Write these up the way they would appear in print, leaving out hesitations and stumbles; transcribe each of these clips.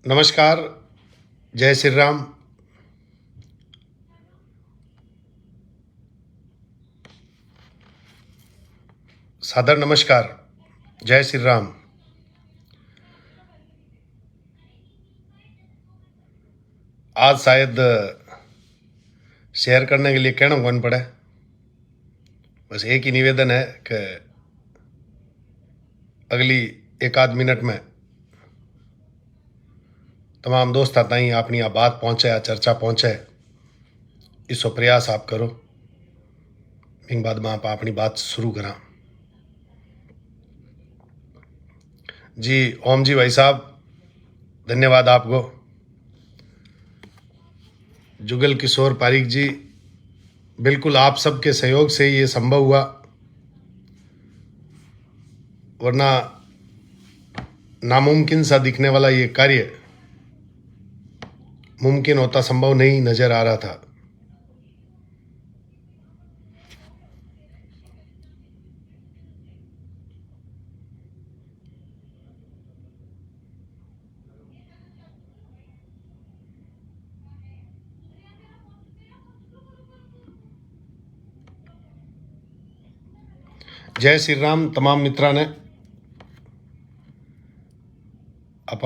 नमस्कार। जय श्री राम। सादर नमस्कार। जय श्री राम। आज शायद शेयर करने के लिए कहना कौन पड़े। बस एक ही निवेदन है कि अगली एक आध मिनट में तमाम दोस्त ताई अपनी आ बात पहुँचे, आ चर्चा पहुँचे, इसो प्रयास आप करो। इन बाद में आप अपनी बात शुरू करा। जी ओम जी भाई साहब, धन्यवाद आपको। जुगल किशोर पारिक जी, बिल्कुल आप सबके सहयोग से ये संभव हुआ, वरना नामुमकिन सा दिखने वाला ये कार्य मुमकिन होता संभव नहीं नजर आ रहा था। जय श्री राम तमाम मित्रा ने। आप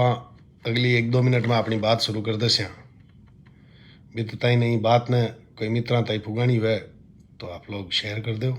अगली एक दो मिनट में अपनी बात शुरू कर दस। बीतताई नहीं बात ने कोई मित्रा ताई पुगानी हुए तो आप लोग शेयर कर दो।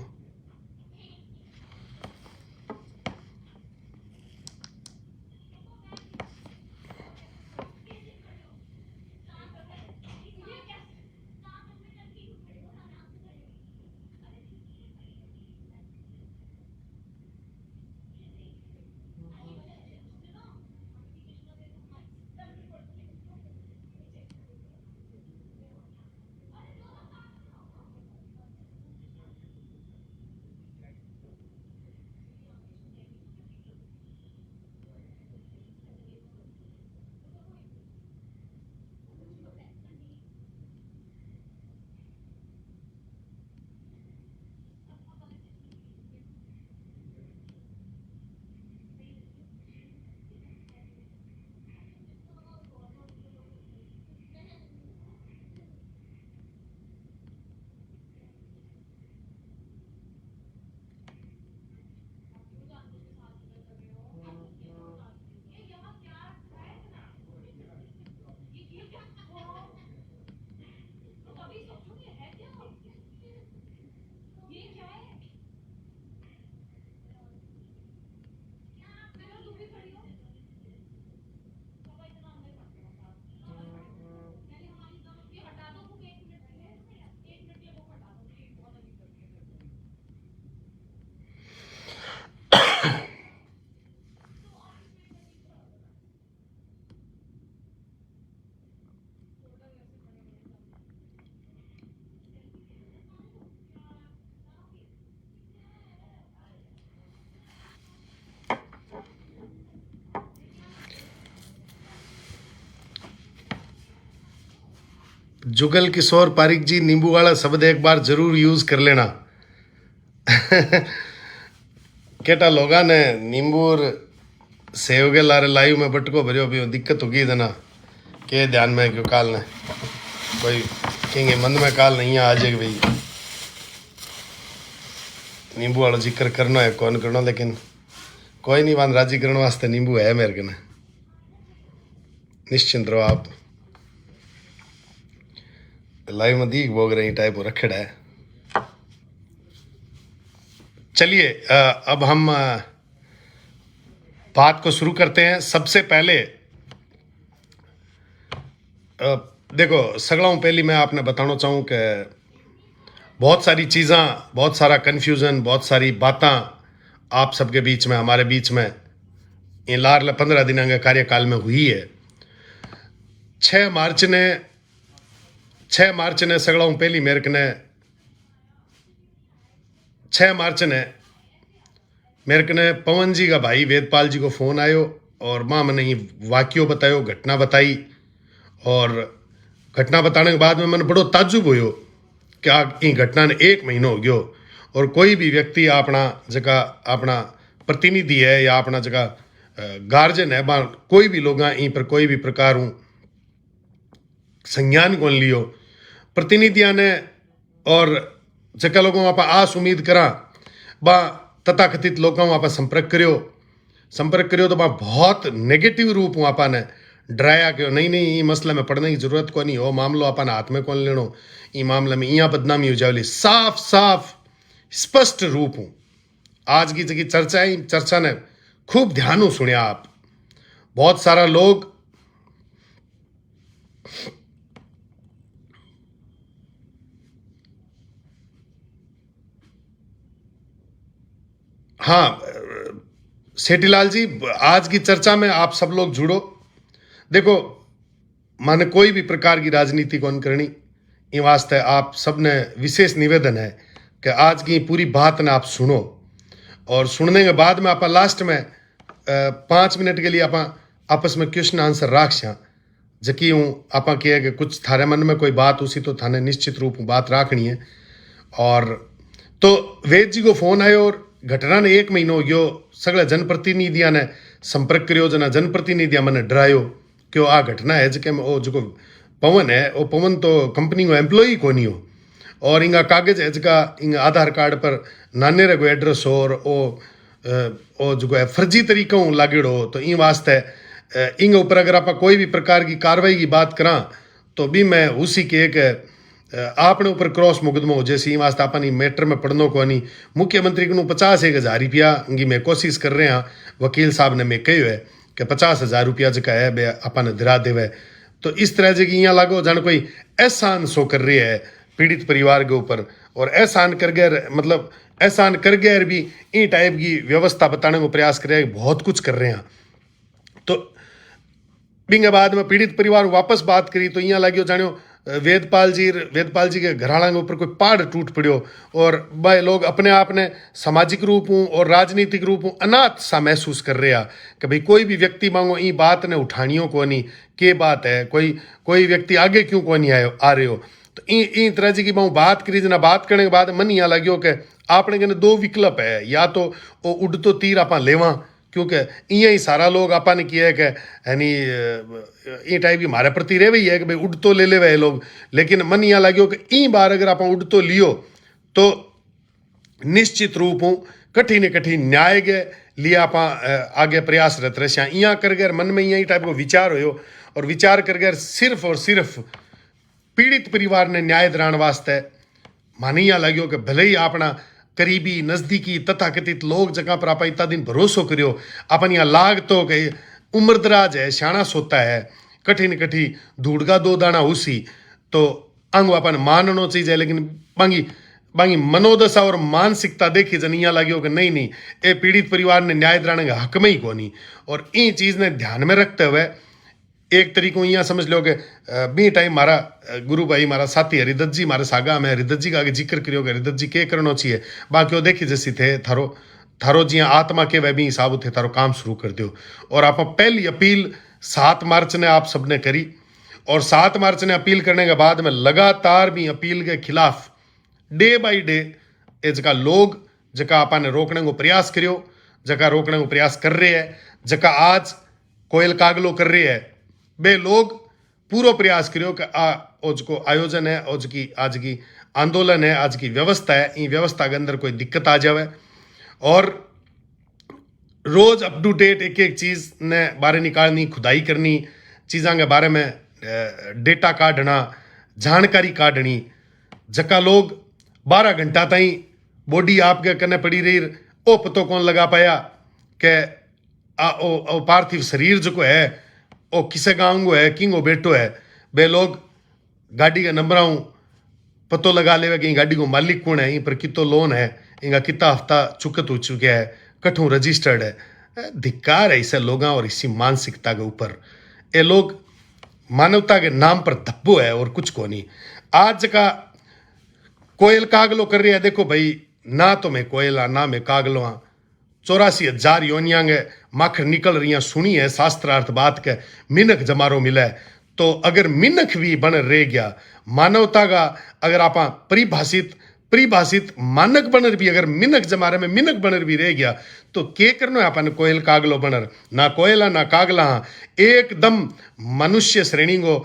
जुगल किशोर पारिक जी, नींबू वाला शब्द एक बार जरूर यूज कर लेना। केटा लोगा ने नींबू और सेव के लारे लायु में बटको भरियो भी दिक्कत होगी देना के ध्यान में क्यों काल ने कोई कहेंगे मन में काल नहीं आ जाएगी भाई नींबू वाला जिक्र करना है कौन करना, लेकिन कोई नहीं बांध राजी करने वास्ते नींबू है मेरे कने, निश्चिंत रहो आप। लाइव में दी भोग रही टाइप रखड़ा है। चलिए अब हम बात को शुरू करते हैं। सबसे पहले देखो सगड़ों पहली मैं आपने बताना चाहूँ कि बहुत सारी चीज़ें, बहुत सारा कन्फ्यूज़न, बहुत सारी बातें आप सबके बीच में, हमारे बीच में ये लार 15 दिन के कार्यकाल में हुई है। 6 मार्च ने सगड़ों पहली मेरे कने 6 मार्च ने मेरे कने पवन जी का भाई वेदपाल जी को फ़ोन आयो और माँ मैंने ये वाक्यों बतायो, घटना बताई, और घटना बताने के बाद में मैंने बड़ो ताज्जुब होयो क्या इन घटना ने 1 महीनो हो गयो और कोई भी व्यक्ति अपना जगह अपना प्रतिनिधि है या अपना जगह गार्जियन है बा कोई भी लोग इन पर कोई भी प्रकार संज्ञान कौन लियो प्रतिनिधियां ने और जका लोगों आप आस उम्मीद करा बा तथाकथित लोगों आप संपर्क करियो तो बा बहुत नेगेटिव रूप आप ने डराया कि नहीं नहीं ये मसले में पढ़ने की जरूरत को नहीं हो मामलो अपन हाथ में कौन लेनो ये मामले में यहाँ बदनामी हो जावली साफ साफ स्पष्ट रूप हूं आज की जगह चर्चा ने खूब ध्यान सुनिया आप बहुत सारा लोग हाँ सेठीलाल जी आज की चर्चा में आप सब लोग जुड़ो देखो माने कोई भी प्रकार की राजनीति कौन करनी इन वास्ते आप सबने विशेष निवेदन है कि आज की पूरी बात ने आप सुनो और सुनने के बाद में आप लास्ट में 5 मिनट के लिए आप आपस में क्वेश्चन आंसर राखा जकी हूँ आप कहे कि कुछ थारे मन में कोई बात उसी तो थाने निश्चित रूप बात राखनी है और तो वेद जी को फोन आयो और घटना ने 1 महीनो हो गयो सगळे जनप्रतिनिधियां ने संपर्क करियो जना जनप्रतिनिधियां मैंने डरायो कि आ घटना है जके वो जो पवन है वो पवन तो कंपनी को एम्प्लॉई को नहीं हो और इंगा कागज है जका इंगा आधार कार्ड पर नाने रे को एड्रेस हो और ओ जो है फर्जी तरीका लागेड़ो हो तो इन वास्ते इंगे ऊपर अगर आप कोई भी प्रकार की कार्रवाई की बात करा तो भी मैं उसी के एक आपने ऊपर क्रॉस मुकदमा हो जैसे इन वास्ते अपन मैटर में पढ़नो को नहीं मुख्यमंत्री को 50,000 रुपया की मैं कोशिश कर रहे हैं वकील साहब ने मैं कहो है कि 50,000 रुपया जका है बे अपन दिला देवे तो इस तरह से यहाँ लागो जान कोई एहसान सो कर रही है पीड़ित परिवार के ऊपर और एहसान कर गए मतलब एहसान कर गए भी इन टाइप की व्यवस्था बताने को प्रयास कर रहे हैं बहुत कुछ कर रहे हैं तो बिंगे बाद में पीड़ित परिवार वापस बात करी तो यहाँ लगियो जानियो वेदपाल जी के घराना के ऊपर कोई पहाड़ टूट पड़ियो और भाई लोग अपने आप ने सामाजिक रूप हूँ और राजनीतिक रूप हूँ अनाथ सा महसूस कर रहे हैं कि भाई कोई भी व्यक्ति मांगो ई बात ने उठानियो को नहीं के बात है कोई व्यक्ति आगे क्यों को नहीं आ रहे हो तो इन तरह की मैं बात करी जना बात करने के बाद मन यहाँ लग्यो कि आपने कहने 2 विकल्प है या तो वो उड़तो तीर आप लेवा क्योंकि इं ही सारा लोग आपा ने किया है कि यानी ये टाइप की हमारे प्रति रहे ही है कि भाई उड़ तो ले वे लोग लेकिन मन यहाँ लग्यो कि ई बार अगर आप उड़ तो लियो तो निश्चित रूप हूँ कठिन कठिन न्याय के लिए आप आगे प्रयासरत रहे यहाँ कर गए मन में यही टाइप को विचार हो और विचार कर गए सिर्फ और सिर्फ पीड़ित परिवार ने न्याय दिलाने वास्ते मानी यहाँ लग्यो कि भले ही अपना करीबी नजदीकी तथाकथित लोग जगह पर आप इतना दिन भरोसो करियो अपन यहाँ लाग तो के उम्र दराज है शाना सोता है कठिन कठी धूड़गा 2 दाना उसी तो अंग अपन माननो चीज है लेकिन बांगी मनोदशा और मानसिकता देखी जन यहाँ लगे कि नहीं ये पीड़ित परिवार ने न्याय दिलाने का हक में ही कोनी और इन चीज ने ध्यान में रखते हुए एक तरीको यहाँ समझ लो कि बी टाइम मारा गुरु भाई मारा साथी हरिदत्त जी मारे सागा में हरिदत्त जी का आगे जिक्र करियो कि हरिदत्त जी के करना चाहिए बाकी वो देखी जैसी थे थारो जी आत्मा के वह भी हिसाब थे थारो काम शुरू कर दो और आप पहली अपील 7 मार्च ने आप सबने करी और 7 मार्च ने अपील करने के बाद में लगातार भी अपील के खिलाफ डे बाई डे जका लोग जका आपा ने रोकने को प्रयास करियो जका रोकने को प्रयास कर रहे हैं जका आज कोयल कागलो कर रहे है बे लोग पूरा प्रयास करियो कि आज को आयोजन है आज की आंदोलन है आज की व्यवस्था है इन व्यवस्था के अंदर कोई दिक्कत आ जावे और रोज अप टू डेट एक एक चीज ने बारे निकालनी खुदाई करनी चीज़ों के बारे में डेटा काढ़ना जानकारी काढ़नी जका लोग 12 घंटा ताई बॉडी आपके कने पड़ी रही ओ पतो कौन लगा पाया कि ओ पार्थिव शरीर जो है ओ किसे गाँव को है किंगो बेटो है बे लोग गाड़ी का नंबर पतो लगा ले कि गाड़ी को मालिक कौन है इन पर कितो लोन है इनका कितना हफ्ता चुकत हो चुका है कठों रजिस्टर्ड है धिक्कार है इसे लोगों और इसी मानसिकता के ऊपर ये लोग मानवता के नाम पर धब्बो है और कुछ को नहीं आज का कोयल कागलो कर रही है देखो भाई ना तो मैं कोयला ना मैं कागलो हाँ 84,000 योनियांगे माखर निकल रही सुनी है शास्त्रार्थ बात के मिनख जमारो मिला है तो अगर मिनख भी बन रह गया मानवता का अगर आप परिभाषित परिभाषित मानक बनर भी अगर मिनक जमारे में मिनक बनर भी रह गया तो के करनो है अपन कोयल कागलो बनर ना कोयला ना कागला एकदम मनुष्य श्रेणी को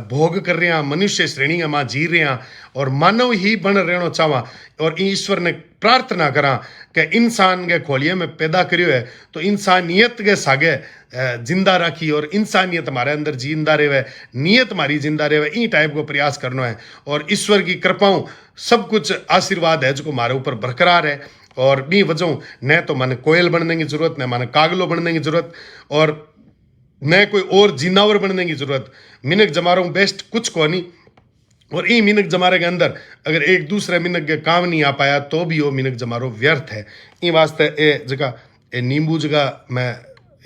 भोग कर रहे हैं मनुष्य श्रेणी में जी रहे हैं और मानव ही बन रहना चाहवा और ईश्वर ने प्रार्थना करा कि इंसान के खोलिए में पैदा करियो है तो इंसानियत के सागे जिंदा रखी और इंसानियत हमारे अंदर जिंदा रहे नियत हमारी जिंदा रहे ई टाइप को प्रयास करना है और ईश्वर की कृपाओं सब कुछ आशीर्वाद है जो हमारे ऊपर बरकरार है और बी वजह न तो मन कोयल बनने की जरूरत न मन कागलो बनने की जरूरत और न कोई और जिनावर बनने की जरूरत मिनक जमारों बेस्ट कुछ को नहीं और ई मिनक जमारे के अंदर अगर एक दूसरे मिनक के काम नहीं आ पाया तो भी वो मिनक जमारो व्यर्थ है ई वास्ते ए जगह ए नींबू जगह मैं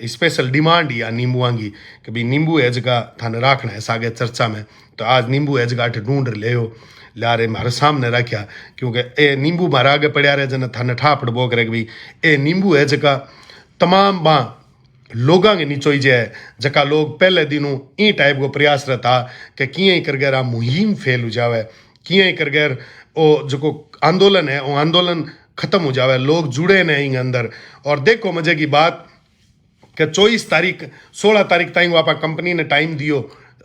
स्पेशल डिमांड या नींबुआ की कि भाई नींबू है जगह थाने रखना है सागे चर्चा में तो आज नींबू है जगह ढूंढ ले ला रहे मारे सामने रखा क्योंकि ए नींबू मारे आगे पड़ा रहे जन थाने ठापड़ बोक रहे भाई ए नींबू है जगह तमाम बा लोगों के नीचो जे जका लोग पहले दिनों ई टाइप को प्रयास रहता कि किए ही कर गया मुहिम फेल हो जावे किए ही कर गया वो जो आंदोलन है वो आंदोलन खत्म हो जावे लोग जुड़े न इंग अंदर और देखो मजे की बात कि 16 तारीख तक आप कंपनी ने टाइम दियो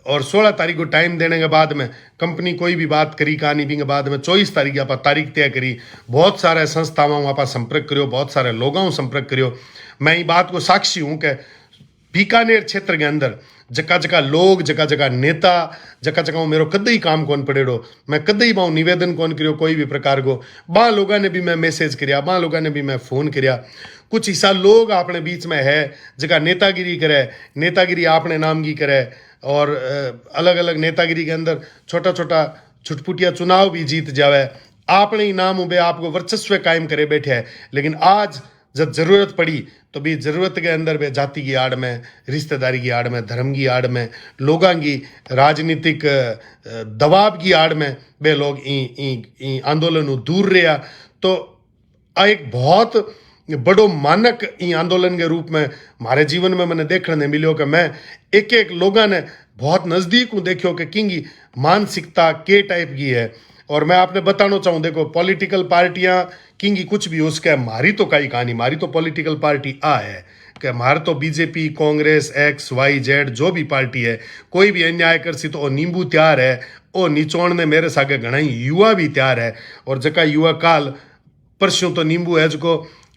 और 16 तारीख को टाइम देने के बाद में कंपनी कोई भी बात करी कहानी भी के बाद में 24 तारीख आप तारीख तय करी बहुत सारे संस्थाओं आप संपर्क करो बहुत सारे लोगों संपर्क करो मैं ये बात को साक्षी हूँ कि बीकानेर क्षेत्र के अंदर जका जका लोग जका जका नेता जका जका मेरो कदे ही काम कौन पड़ेड़ो मैं कदे ही बाँ निवेदन कौन करियो कोई भी प्रकार को बा लोगों ने भी मैं मैसेज करिया बा लोगों ने भी मैं फ़ोन करिया कुछ हिस्सा लोग अपने बीच में है जका नेतागिरी करे नेतागिरी अपने नाम की करे और अलग अलग नेतागिरी के अंदर छोटा छोटा छुटपुटिया चुनाव भी जीत जावे अपने ही नाम उबे आपको वर्चस्व कायम करे बैठे है लेकिन आज जब जरूरत पड़ी तो भी जरूरत के अंदर वे जाति की आड़ में रिश्तेदारी की आड़ में धर्म की आड़ में लोगों की राजनीतिक दबाव की आड़ में वे लोग आंदोलन दूर रहा तो एक बहुत बड़ो मानक ई आंदोलन के रूप में हमारे जीवन में मैंने देखने मिलो कि मैं एक एक लोगों ने बहुत नज़दीक हूँ देखो कि किंगी मानसिकता के टाइप की है और मैं आपने बताना चाहूँ देखो पॉलिटिकल पार्टियाँ किंगी कुछ भी उसके मारी तो कई कहानी मारी तो पॉलिटिकल पार्टी आ है कि हमारे तो बीजेपी कांग्रेस XYZ जो भी पार्टी है कोई भी अन्याय कर सी तो वो नींबू तैयार है वो निचोड़ ने मेरे सागे घना युवा भी तैयार है और जका युवा काल परसों तो नींबू है जो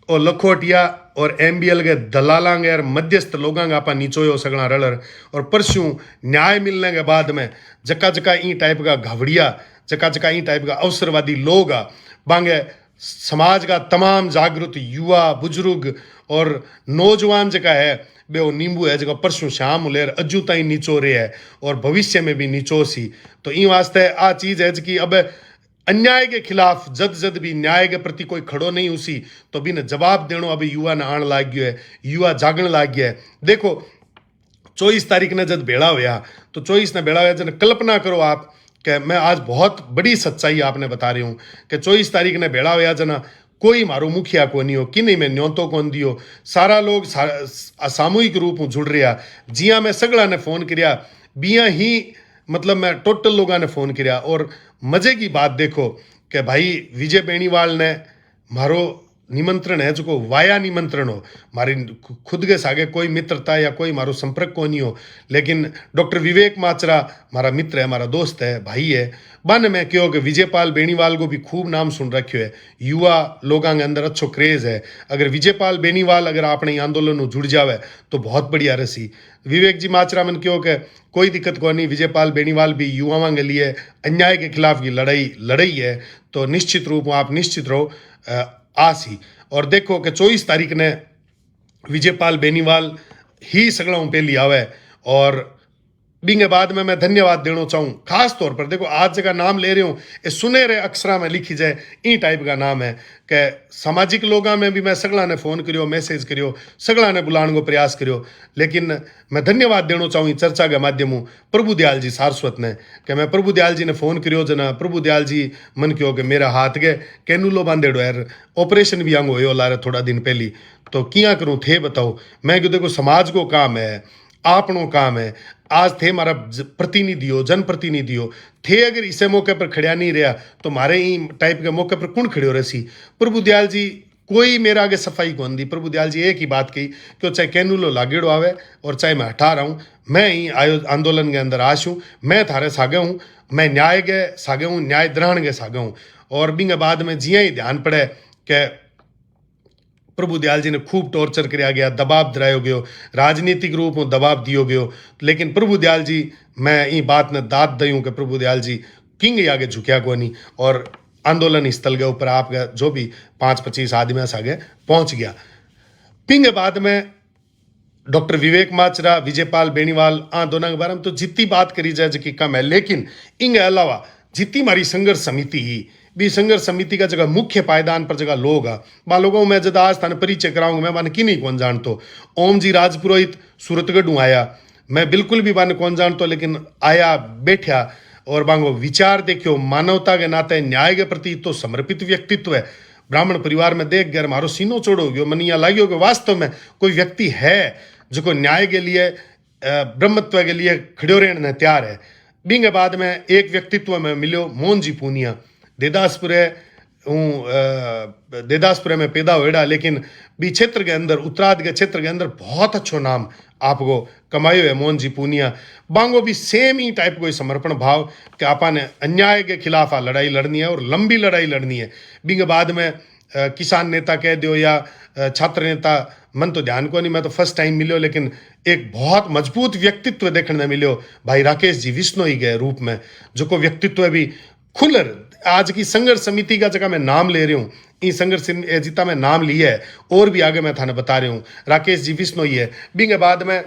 और लखोटिया और MBL के दलालांगे और मध्यस्थ लोगों का आपा नीचोयो सगड़ा रलर और परसों न्याय मिलने के बाद में जका जका ई टाइप का घवड़िया जका जका ई टाइप का अवसरवादी लोग आ बांगे समाज का तमाम जागरूक युवा बुजुर्ग और नौजवान जका है बे वो नींबू है जगह परसों शाम लेर अजू ताई नीचो रहे है और भविष्य में भी नीचो सी तो ई वास्ते आ चीज़ है कि अब अन्याय के खिलाफ जद जद भी न्याय के प्रति कोई खड़ो नहीं उसी तो भी न जवाब देनो अभी युवा ने आण लाग गयो है युवा जागण लाग गया है देखो 24 तारीख ने जब भेड़ा हुआ तो 24 ने भेड़ा हुआ जब कल्पना करो आप कि मैं आज बहुत बड़ी सच्चाई आपने बता रही हूँ कि 24 तारीख ने भेड़ा हुआ जना कोई मारो मुखिया को नहीं हो कि नहीं मैं न्योतो कौन दियो सारा लोग सामूहिक रूप में जुड़ रहा जिया मैं सगड़ा ने फ़ोन किया बिया ही मतलब मैं टोटल लोगों ने फ़ोन किया और मज़े की बात देखो कि भाई विजय बेनीवाल ने मारो निमंत्रण है जो वाया निमंत्रण हो मारी खुद के सागे कोई मित्रता या कोई मारो संपर्क को नहीं हो लेकिन डॉक्टर विवेक माचरा हमारा मित्र है हमारा दोस्त है भाई है बन मैं क्यों कि विजयपाल बेनीवाल को भी खूब नाम सुन रखियो है युवा लोगों के अंदर अच्छो क्रेज़ है अगर विजयपाल बेनीवाल अगर अपने आंदोलन में जुड़ जावे तो बहुत बढ़िया रसी विवेक जी माचरा मन क्यों कि कोई दिक्कत को नहीं विजयपाल बेनीवाल भी युवाओं के लिए अन्याय के खिलाफ की लड़ाई है तो निश्चित रूप में आप निश्चित रहो आसी और देखो कि 24 तारीख ने विजयपाल बेनीवाल ही सगड़ा पहली आवे और बिंगे बाद में मैं धन्यवाद देना चाहूँ खास तौर पर देखो आज जगह नाम ले रही हूँ ये सुनहरे अक्षरा में लिखी जाए ई टाइप का नाम है कि सामाजिक लोगों में भी मैं सगड़ा ने फ़ोन करियो मैसेज करियो सगड़ा ने बुलाने को प्रयास करियो लेकिन मैं धन्यवाद देना चाहूँ चर्चा के माध्यम प्रभु दयाल जी सारस्वत ने कि मैं प्रभु दयाल जी ने फ़ोन करियो जना प्रभु दयाल जी मन क्यों कि मेरा हाथ गए कैनूलो बांधेड़ो यार ऑपरेशन भी आंगो हो ला रहे थोड़ा दिन पहली तो किया करूँ थे बताओ मैं क्यों देखो समाज को काम है आपनो काम है। आज थे मारा प्रतिनिधि हो, जनप्रतिनिधि हो, थे अगर इसे मौके पर खड़िया नहीं रहा तो मारे ही टाइप के मौके पर कौन खड़ियो रसी। प्रभु दयाल जी कोई मेरा आगे सफाई कौन दी। प्रभु दयाल जी एक ही बात कही कि चाहे कैनुलो लागेड़ो आवे और चाहे मैं हटा रहा हूँ, मैं ही आंदोलन के अंदर आश हूँ, मैं थारे सागे हूँ, मैं न्याय के सागे हूँ, न्याय द्रहण के सागे हूँ। और बिंगे बाद में जिया ही ध्यान पड़े कि प्रभु दयाल जी ने खूब टॉर्चर कराया गया, दबाव दिलायो गयो, राजनीतिक रूप में दबाव दियो गयो, लेकिन प्रभु दयाल जी मैं ई बात ने दाद दयूँ कि प्रभु दयाल जी किंग आगे झुकिया को नहीं और आंदोलन स्थल के ऊपर आपका जो भी 5-25 आदमी आगे पहुंच गया। पिंग बाद में डॉक्टर विवेक माचरा, विजयपाल बेनीवाल दोनों के बारे में तो जितनी बात करी जाए जी कम है, लेकिन इनके अलावा जितनी हमारी संघर्ष समिति ही भी संघर्ष समिति का जगह मुख्य पायदान पर जगह लोग आ बा लोगों मैं जब आज थाने परिचय कराऊंगा मैं बाने की नहीं कौन जानतो। ओम जी राजपुरोहित सूरतगढ़ आया, मैं बिल्कुल भी बाने कौन जानतो, लेकिन आया बैठा और बांगो विचार देखियो, मानवता के नाते न्याय के प्रति तो समर्पित व्यक्तित्व है। ब्राह्मण परिवार में देख गया मारो सीनो चोड़ो गयो, मन यहाँ लाग्यो कि वास्तव में कोई व्यक्ति है जो न्याय के लिए ब्रह्मत्व के लिए खड़ो रहने तैयार है। बिंगे बाद में एक व्यक्तित्व में मिलो मोहन जी पूनिया, देदासपुरे हूँ देदासपुरे में पैदा होएड़ा, लेकिन भी क्षेत्र के अंदर उत्तराध के क्षेत्र के अंदर बहुत अच्छो नाम आपको कमायो है मोहन जी पूनिया। बांगो भी सेम ही टाइप कोई समर्पण भाव कि आपा ने अन्याय के खिलाफ आ लड़ाई लड़नी है और लंबी लड़ाई लड़नी है। बिंगे बाद में किसान नेता कह दो या छात्र नेता, मन तो ध्यान को नहीं, मैं तो फर्स्ट टाइम मिलो, लेकिन एक बहुत मजबूत व्यक्तित्व देखने मिलो भाई राकेश जी विश्नोई के रूप में, जो को व्यक्तित्व भी खुलर आज की संघर्ष समिति का जगह मैं नाम ले रही हूँ, इस संघर्ष जितना मैं नाम लिया है और भी आगे मैं थाने बता रही हूँ, राकेश जी विश्नोई है। बिंगे बाद में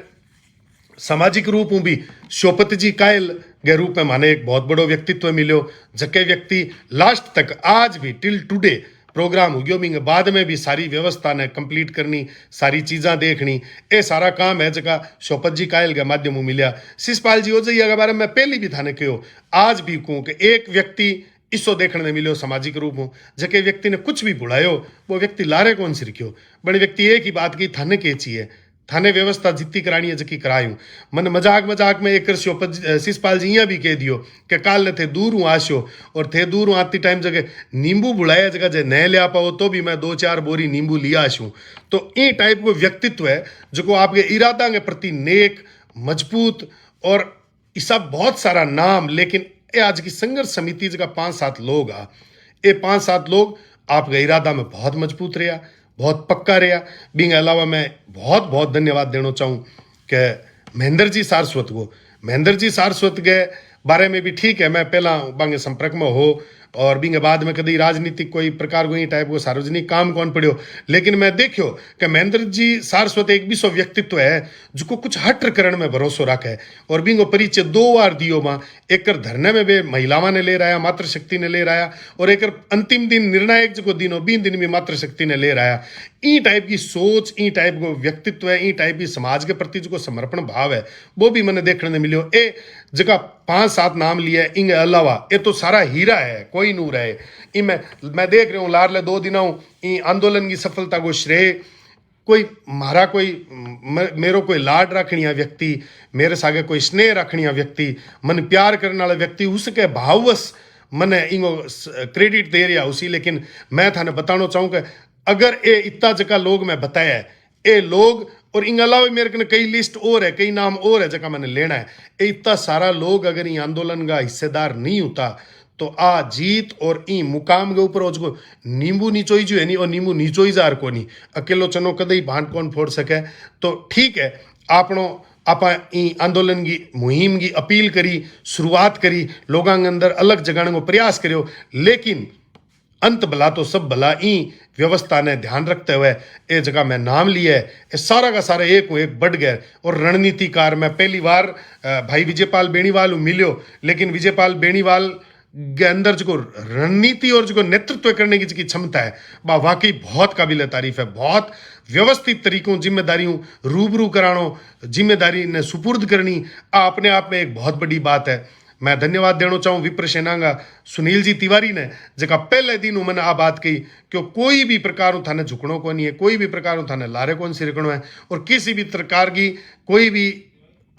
सामाजिक रूप में भी शोपत जी कायल के रूप में माने एक बहुत बड़ो व्यक्तित्व मिलो, जके व्यक्ति लास्ट तक आज भी टिल टुडे प्रोग्राम हो गयो, बिंगे बाद में भी सारी व्यवस्था ने कंप्लीट करनी, सारी चीज़ा देखनी, ये सारा काम है जगह शोपत जी कायल के माध्यम मिलिया। शिषपाल जी ओजैया के बारे में पहले भी थाने कहो, आज भी कहूँ कि एक व्यक्ति इसो देखने मिलो सामाजिक रूप हो, जके व्यक्ति ने कुछ भी बुलायो वो व्यक्ति लारे कौन सिरक्यो, बड़े व्यक्ति एक ही बात की थाने के चाहिए, थाने व्यवस्था जितनी करानी है जकी करायूं। मन मजाक मजाक में एक शिषपाल जी यहाँ भी कह दियो कि काल ने थे दूर हूँ आशो और थे दूर हूँ आती टाइम जगह नींबू बुलाया जगह जे न लिया पाओ तो भी मैं 2-4 बोरी नींबू लिया आशूँ। तो ये टाइप को व्यक्तित्व है जो आपके इरादा के प्रति नेक मजबूत और इसका बहुत सारा नाम। लेकिन ये आज की संघर्ष समिति जगह 5-7 लोग आ, ये 5-7 लोग आपके इरादा में बहुत मजबूत रहा, बहुत पक्का रहा। बिंग अलावा मैं बहुत बहुत धन्यवाद देना चाहूँ कि महेंद्र जी सारस्वत को, महेंद्र जी सारस्वत के बारे में भी ठीक है मैं पहला बांगे संपर्क में हो और बिंगे बाद में कभी राजनीतिक कोई प्रकार को टाइप को सार्वजनिक काम कौन पड़ो, लेकिन मैं देखियो कि महेंद्र जी सारस्वत एक विश्व व्यक्तित्व है जो कुछ हट करण में भरोसा रखे और बिंगो परिचय 2 बार दियो माँ, एक धरने में वे महिलावां ने ले रहा, मातृशक्ति ने ले रहा और एक अंतिम दिन निर्णायक जो दिन हो 20 दिन में मातृशक्ति ने ले रहा। ई टाइप की सोच, ई टाइप को व्यक्तित्व है, ई टाइप की समाज के प्रति जो समर्पण भाव है वो भी मैंने देखने मिलो। ए जगह 5-7 नाम लिए, इन अलावा ये तो सारा हीरा है, कोई नूर है। मैं देख रहा हूँ लारले 2 दिनों आंदोलन की सफलता को श्रेय कोई मारा, कोई मेरो कोई लाड रखनी व्यक्ति, मेरे सागे कोई स्नेह रखनी व्यक्ति, मन प्यार करने वाला व्यक्ति, उसके भाववश मैंने इनको क्रेडिट दे रहा उसी। लेकिन मैं थाने बताना चाहूँ कि अगर ये इतना जगह लोग मैं बताया है, ये लोग और इन अलावा मेरे को कई लिस्ट और है, कई नाम और है जगह मैंने लेना है, ये इतना सारा लोग अगर ये आंदोलन का हिस्सेदार नहीं होता तो आ जीत और ई मुकाम के ऊपर उसको नींबू नीचोई जो है नहीं और नींबू नीचोई जार को नहीं अकेलो चनो कदई भांट कौन फोड़ सके। तो ठीक है आपनो आप आंदोलन की मुहिम की अपील करी, शुरुआत करी, लोगों के अंदर अलग जगाने को प्रयास करो, लेकिन अंत भला तो सब भला ई व्यवस्था ने ध्यान रखते हुए ये जगह मैं नाम लिया है, ये सारा का सारा एक बढ़ गया। और रणनीतिकार मैं पहली बार भाई विजयपाल बेनीवाल मिलो, लेकिन विजयपाल बेनीवाल के अंदर जो रणनीति और जो नेतृत्व करने की जिसकी क्षमता है वह वाकई बहुत काबिल तारीफ है। बहुत व्यवस्थित तरीकों जिम्मेदारियों रूबरू करानो, जिम्मेदारी ने सुपुर्द करनी अपने आप में एक बहुत बड़ी बात है। मैं धन्यवाद देना चाहूँ विप्र सेना का सुनील जी तिवारी ने जगह पहले दिन मैंने आ बात कही कि कोई भी प्रकार थाने झुकनो को नहीं है, कोई भी प्रकार थाने लारे कौन सिरकणो है और किसी भी प्रकार की कोई भी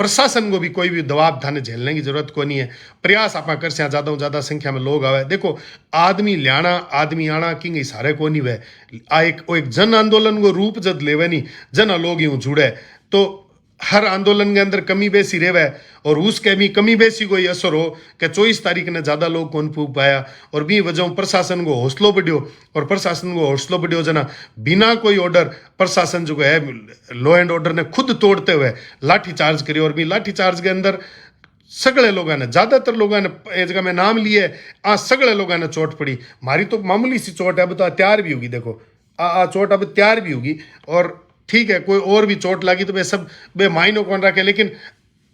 प्रशासन को भी कोई भी दबाव थाने झेलने की जरूरत को नहीं है। प्रयास आप कर से ज्यादा संख्या में लोग आवे। देखो आदमी लियाना आदमी आना किंग सारे को नहीं वे आ एक जन आंदोलन को रूप जद लेवे नहीं जना लोग यूं जुड़े तो हर आंदोलन के अंदर कमी बेसी रेवे और उसके भी कमी बेसी को असर हो कि 24 तारीख ने ज्यादा लोग कौन पूछ पाया और भी वजह प्रशासन को हौसलो बढ़ियो और प्रशासन को हौसलो बढ़ियो जना बिना कोई ऑर्डर प्रशासन जो है लॉ एंड ऑर्डर ने खुद तोड़ते हुए लाठी चार्ज करियो और भी लाठी चार्ज के अंदर सगळे लोगों ने ज्यादातर लोगों ने ये जगह में नाम लिए आ सगळे लोगों ने चोट पड़ी। मारी तो मामूली सी चोट है अब तो तैयार भी होगी। देखो आ चोट अब तैयार भी होगी और ठीक है कोई और भी चोट लगी तो वे सब वे मायनो कौन रखे लेकिन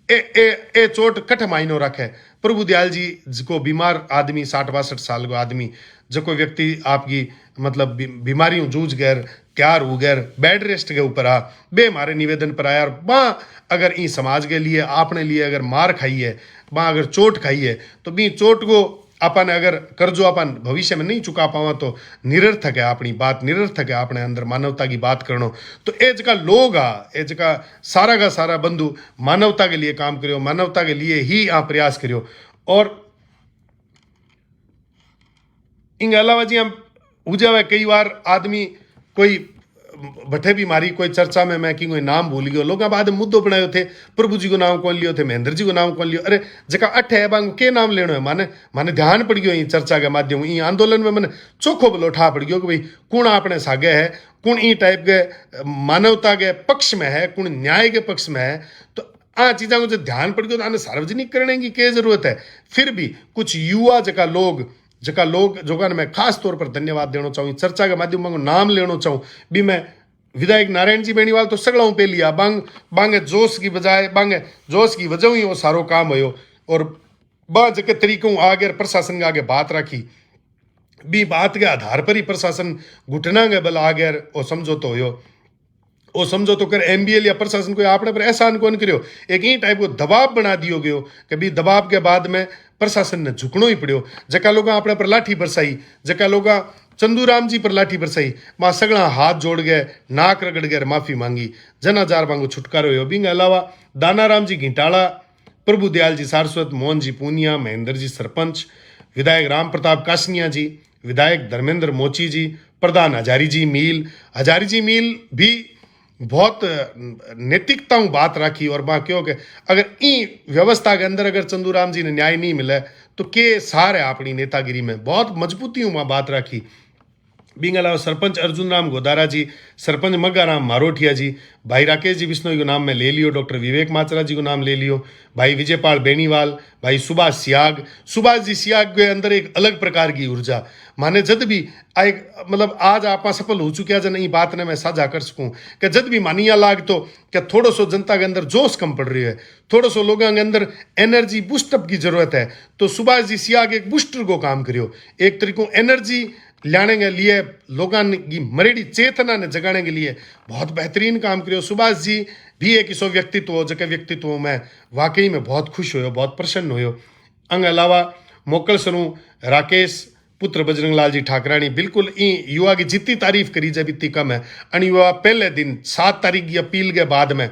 ए चोट कठ मायनो रखे। प्रभु दयाल जी को बीमार आदमी 60-62 साल को आदमी जो कोई व्यक्ति आपकी मतलब बीमारियों जूझ गैर तैयार हो गैर बेड रेस्ट के ऊपर आ बे हमारे निवेदन पर आया और वहाँ अगर ई समाज के लिए आपने लिए अगर मार खाई है वहाँ अगर चोट खाई है तो बी चोट को अपन अगर कर्जो अपन भविष्य में नहीं चुका पावा तो निरर्थक है अपनी बात निरर्थक है अपने अंदर मानवता की बात करनो। तो ए जगह लोग ए जगह सारा का सारा बंधु मानवता के लिए काम करियो मानवता के लिए ही आप प्रयास करियो। और इनके अलावा जी हम उजावे कई बार आदमी कोई बठे भी मारी कोई चर्चा में मैं कि कोई नाम भूल गयो लोग बाद मुद्दों बनाए थे प्रभु जी को नाम कौन लियो थे महेंद्र जी को नाम कौन लियो अरे जका अठ है बांग के नाम लेनो है माने माने ध्यान पड़ गयो चर्चा के माध्यम ई आंदोलन में मैंने चोखो बोलो ठा पड़ गयो कि भाई कौन अपने सागे है कौन ई टाइप के मानवता के पक्ष में है कौन न्याय के पक्ष में है। तो आ चीज़ों को जो ध्यान पड़ गयो तो आने सार्वजनिक करने की क्या जरूरत है। फिर भी कुछ युवा जका लोग जो मैं खास तौर पर धन्यवाद देना चाहूँ चर्चा के माध्यम में नाम लेना चाहूँ भी मैं विधायक नारायण जी बेनीवाल तो सगड़ा पे लिया बांगे जोश की बजाय बांगे जोश की वजह ही वो सारो काम हो और बाज के तरीकों आगे प्रशासन के आगे बात रखी भी बात के आधार पर ही प्रशासन घुटना के बल आगे वो समझौतो हो वो समझो तो कर एमबीएल या प्रशासन को आपने पर एहसान कौन करियो एक ही टाइप को दबाव बना दियो गयो कि भी दबाव के बाद में प्रशासन ने झुकनो ही पड़ियो। जका लोग अपने पर लाठी बरसाई जका लोग चंदूराम जी पर लाठी बरसाई मां सगड़ा हाथ जोड़ गए नाक रगड़ गए माफी मांगी जनाजार मांगो छुटकारो हो। बिंग अलावा दानाराम जी घिटाला प्रभु दयाल जी सारस्वत मोहन जी पूनिया महेंद्र जी सरपंच विधायक राम प्रताप कासनिया जी विधायक धर्मेंद्र मोची जी प्रधान हजारी जी मील भी बहुत नैतिकता बात रखी और वहाँ क्यों कि अगर ई व्यवस्था के अंदर अगर चंदूराम जी ने न्याय नहीं मिला तो के सार है अपनी नेतागिरी में बहुत मजबूती वहाँ बात रखी। बिंग अलावा सरपंच अर्जुन राम गोदारा जी सरपंच मग्गाराम मारोठिया जी भाई राकेश जी बिश्नोई को नाम में ले लियो डॉक्टर विवेक माचरा जी को नाम ले लियो भाई विजयपाल बेनीवाल भाई सुभाष जी सियाग के अंदर एक अलग प्रकार की ऊर्जा माने जद भी एक मतलब आज आप सफल हो चुके जन ये बात ने मैं साझा कर सकूं कि जद भी मानिया लाग तो क्या थोड़ा सो जनता के अंदर जोश कम पड़ रही है थोड़ा सो लोगों के अंदर एनर्जी बूस्टअप की जरूरत है तो सुभाष जी सियाग एक बूस्टर को काम करियो एक तरीकों एनर्जी लाने के लिए लोगों की मरेड़ी चेतना ने जगाने के लिए बहुत बेहतरीन काम करियो। सुभाष जी भी एक ऐसा व्यक्तित्व हो जगह व्यक्तित्व में वाकई में बहुत खुश हो बहुत प्रसन्न हो। अंग अलावा मोकल सरू राकेश पुत्र बजरंग लाल जी ठाकराणी बिल्कुल ई युवा की जितनी तारीफ करी जब इतनी कम है। अन युवा पहले दिन 7 तारीख की अपील के बाद में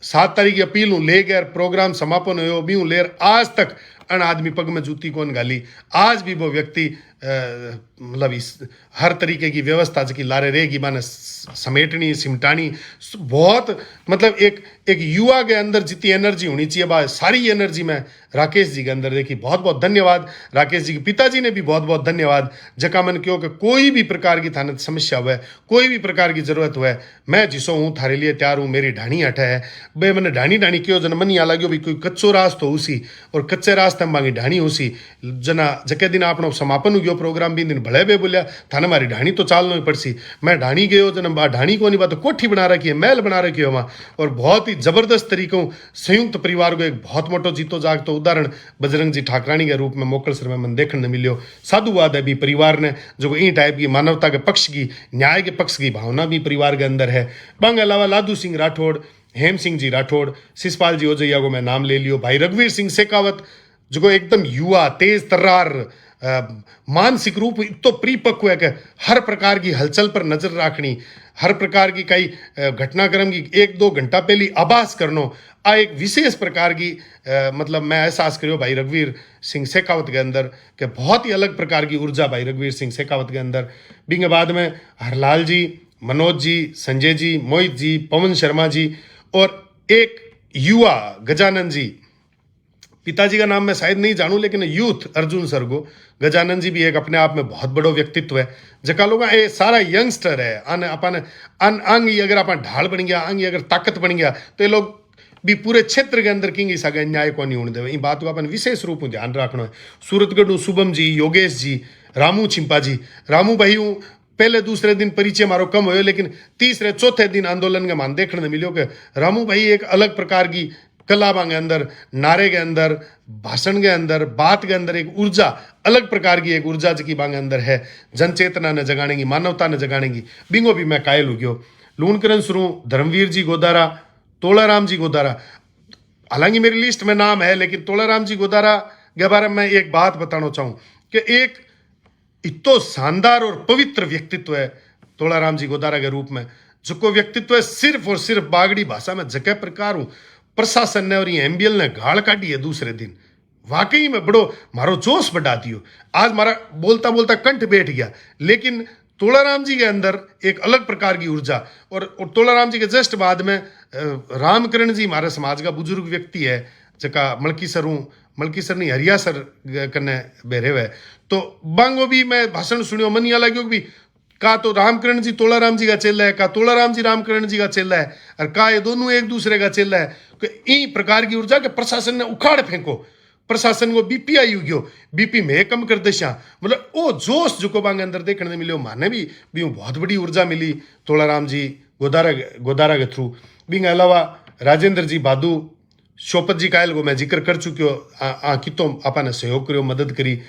7 तारीख की अपील ले गए प्रोग्राम समापन हो भी लेर आज तक अन आदमी पग में जूती कौन गाली आज भी वो व्यक्ति मतलब इस हर तरीके की व्यवस्था की लारे रहेगी माने समेटनी सिमटानी बहुत मतलब एक युवा के अंदर जितनी एनर्जी होनी चाहिए बा सारी एनर्जी में राकेश जी के अंदर देखी। बहुत बहुत धन्यवाद राकेश जी के पिताजी ने भी बहुत बहुत धन्यवाद जका मन क्यों कि कोई भी प्रकार की थाने समस्या हुआ कोई भी प्रकार की जरूरत हुआ मैं जिसो हूँ थारे लिए तैयार हूँ मेरी ढाणी हट है बे मैंने ढाणी क्यों जना मन यहाँ लगे भाई कोई कच्चो रास्ता उसी और कच्चे रास्ते में मांगी ढाणी उसी जना जके दिन आपनो समापन हो गयो प्रोग्राम भी दिन भले बे बोलिया थाने मारी ढाणी तो चालनो ही पड़सी मैं ढाणी गयो जना ढाणी को नहीं बात कोठी बना रखी है महल बना रखी है वहाँ और बहुत ही जबरदस्त तरीकों संयुक्त परिवार को एक बहुत मोटो जीतो जागतो उदाहरण बजरंग जी ठाकराणी के रूप में मोकल सर में मन देखने मिलियो। साधुवाद है भी परिवार ने जो इन टाइप की मानवता के पक्ष की न्याय के पक्ष की भावना भी परिवार के अंदर है। बांग अलावा लादू सिंह राठौड़ हेम सिंह जी राठौड़ शिषपाल जी ओजैया को मैं नाम ले लियो भाई रघुवीर सिंह शेखावत जो एकदम युवा तेज तर्रार मानसिक रूप इतो परिपक्व है कि हर प्रकार की हलचल पर नजर रखनी, हर प्रकार की कई घटनाक्रम की 1-2 घंटा पहले आभास करनो, आ एक विशेष प्रकार की मतलब मैं एहसास करियो भाई रघुवीर सिंह शेखावत के अंदर कि बहुत ही अलग प्रकार की ऊर्जा भाई रघुवीर सिंह शेखावत के अंदर। बिंगे बाद में हरलाल जी, मनोज जी, संजय जी, मोहित जी, पवन शर्मा जी और एक युवा गजानन जी, पिताजी का नाम मैं शायद नहीं जानूं लेकिन यूथ अर्जुन सरगो गजानन जी भी एक अपने आप में बहुत बड़ो व्यक्तित्व है। जका लोग ये सारा यंगस्टर है अन अपन अन अंग ही अगर अपन ढाल बन गया, अंग ही अगर ताकत बन गया तो ये लोग भी पूरे क्षेत्र के अंदर किंग सके न्याय को नहीं होने देवे। इन बात को अपन विशेष रूप में ध्यान रखना है। सूरतगढ़ शुभम जी, योगेश जी, रामू चिंपा जी, रामू भाई हूँ पहले दूसरे दिन परिचय मारो कम हो लेकिन तीसरे चौथे दिन आंदोलन के मान देखने मिलो कि रामू भाई एक अलग प्रकार की कला के अंदर, नारे के अंदर, भाषण के अंदर, बात के अंदर एक ऊर्जा, अलग प्रकार की एक ऊर्जा की बांगे अंदर है, जनचेतना ने जगाने की, मानवता ने जगाने की। बिंगो भी मैं कायल हो गयो। लूणकरण शुरू, धर्मवीर जी गोदारा, तोलाराम जी गोदारा, हालांकि मेरी लिस्ट में नाम है लेकिन तोलाराम जी गोदारा के बारे में एक बात बताना चाहूँ कि एक इतो शानदार और पवित्र व्यक्तित्व है तोलाराम जी गोदारा के रूप में, जो को व्यक्तित्व है सिर्फ और सिर्फ बागड़ी भाषा में जगह प्रकार हूँ प्रशासन ने और ये एमबीएल ने गाड़ काटी है दूसरे दिन। वाकई में बड़ो मारो जोश बढ़ा दियो। आज मारा बोलता बोलता कंठ बैठ गया, लेकिन तोलाराम जी के अंदर एक अलग प्रकार की ऊर्जा और तोलाराम जी के जस्ट बाद में रामकरण जी हमारे समाज का बुजुर्ग व्यक्ति है जका मलकीसर हूँ, मलकीसर नहीं हरियासर कन्ने बेरे हुए, तो बांगो भी मैं भाषण सुनियो मन या लग्यो भी का तो रामकरण जी तोलाराम जी का चेला है, का तोलाराम जी रामकरण जी का चेला है, और का ये दोनों एक दूसरे का चेला है। इन प्रकार की ऊर्जा के प्रशासन ने उखाड़ फेंको, प्रशासन को बीपी आई गयो, बीपी में कम कर देशा, मतलब वो जोश जो को बांगे अंदर देखने मिले माने भी बहुत बड़ी ऊर्जा मिली तोलाराम जी गोदारा के थ्रू। बिंग अलावा राजेंद्र जी बादू, शोपत जी कायल को मैं जिक्र कर चुकियो, कितो आपने सहयोग करो, मदद करी।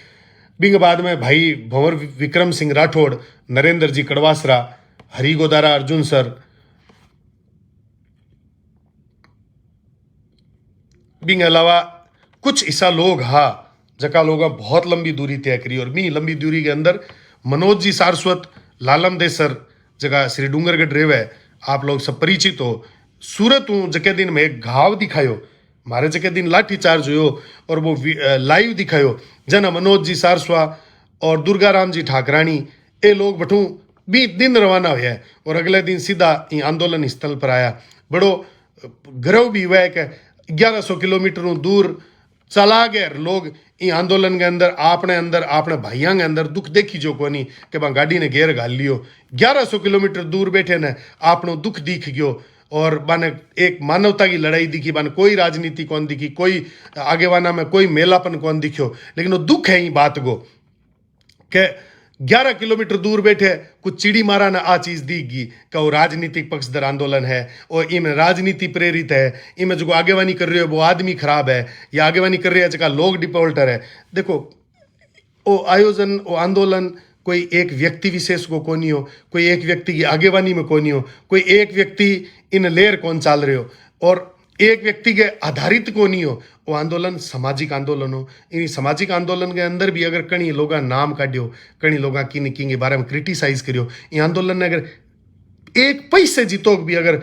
बिंग बाद में भाई भंवर विक्रम सिंह राठौड़, नरेंद्र जी कड़वासरा, हरि गोदारा अर्जुन सर। बिंग अलावा कुछ ऐसा लोग हा जका लोग बहुत लंबी दूरी तय करी, और मी लंबी दूरी के अंदर मनोज जी सारस्वत, लालम देसर जगह श्री डूंगरगढ़ रेवे, आप लोग सब परिचित हो। सूरत हूँ जके दिन में एक घाव दिखायो, मारे जके दिन लाठी चार्ज हो और वो लाइव दिखायो, जन मनोज जी सारस्वा और दुर्गा राम जी ठाकरानी ये लोग बठू भी दिन रवाना हुआ है और अगले दिन सीधा आंदोलन स्थल पर आया। बड़ो गर्व भी हुआ है कि 1100 किलोमीटर दूर चला गए लोग इन आंदोलन के अंदर अपने भाइयों के अंदर दुख देखी जो को नहीं कि बा गाड़ी ने घेर घाल लियो, 1100 किलोमीटर दूर बैठे ने आपनो दुख दिख गयो और बाने एक मानवता की लड़ाई दिखी, बाने कोई राजनीति कौन दिखी, कोई आगेवाना में कोई मेलापन कौन दिखियो, लेकिन वो दुख है ही बात को कि 11 किलोमीटर दूर बैठे कुछ चिड़ी मारा ना आ चीज दिखगी कि वो राजनीतिक पक्षधर आंदोलन है और इनमें राजनीति प्रेरित है, इनमें जो आगेवानी कर रहे हो वो आदमी खराब है या आगेवानी कर रहे हैं जगह लोग डिफॉल्टर है। देखो वो आयोजन वो आंदोलन कोई एक व्यक्ति विशेष को कोनी हो, कोई एक व्यक्ति की आगेवानी में कोनी हो, कोई एक व्यक्ति इन लेर कौन चाल रहे हो और एक व्यक्ति के आधारित को नहीं हो। वो आंदोलन सामाजिक आंदोलन हो। इन सामाजिक आंदोलन के अंदर भी अगर कई लोग नाम काटियो, कई लोग किन के बारे में क्रिटिसाइज करियो, ये आंदोलन ने अगर एक पैसे जीतो भी अगर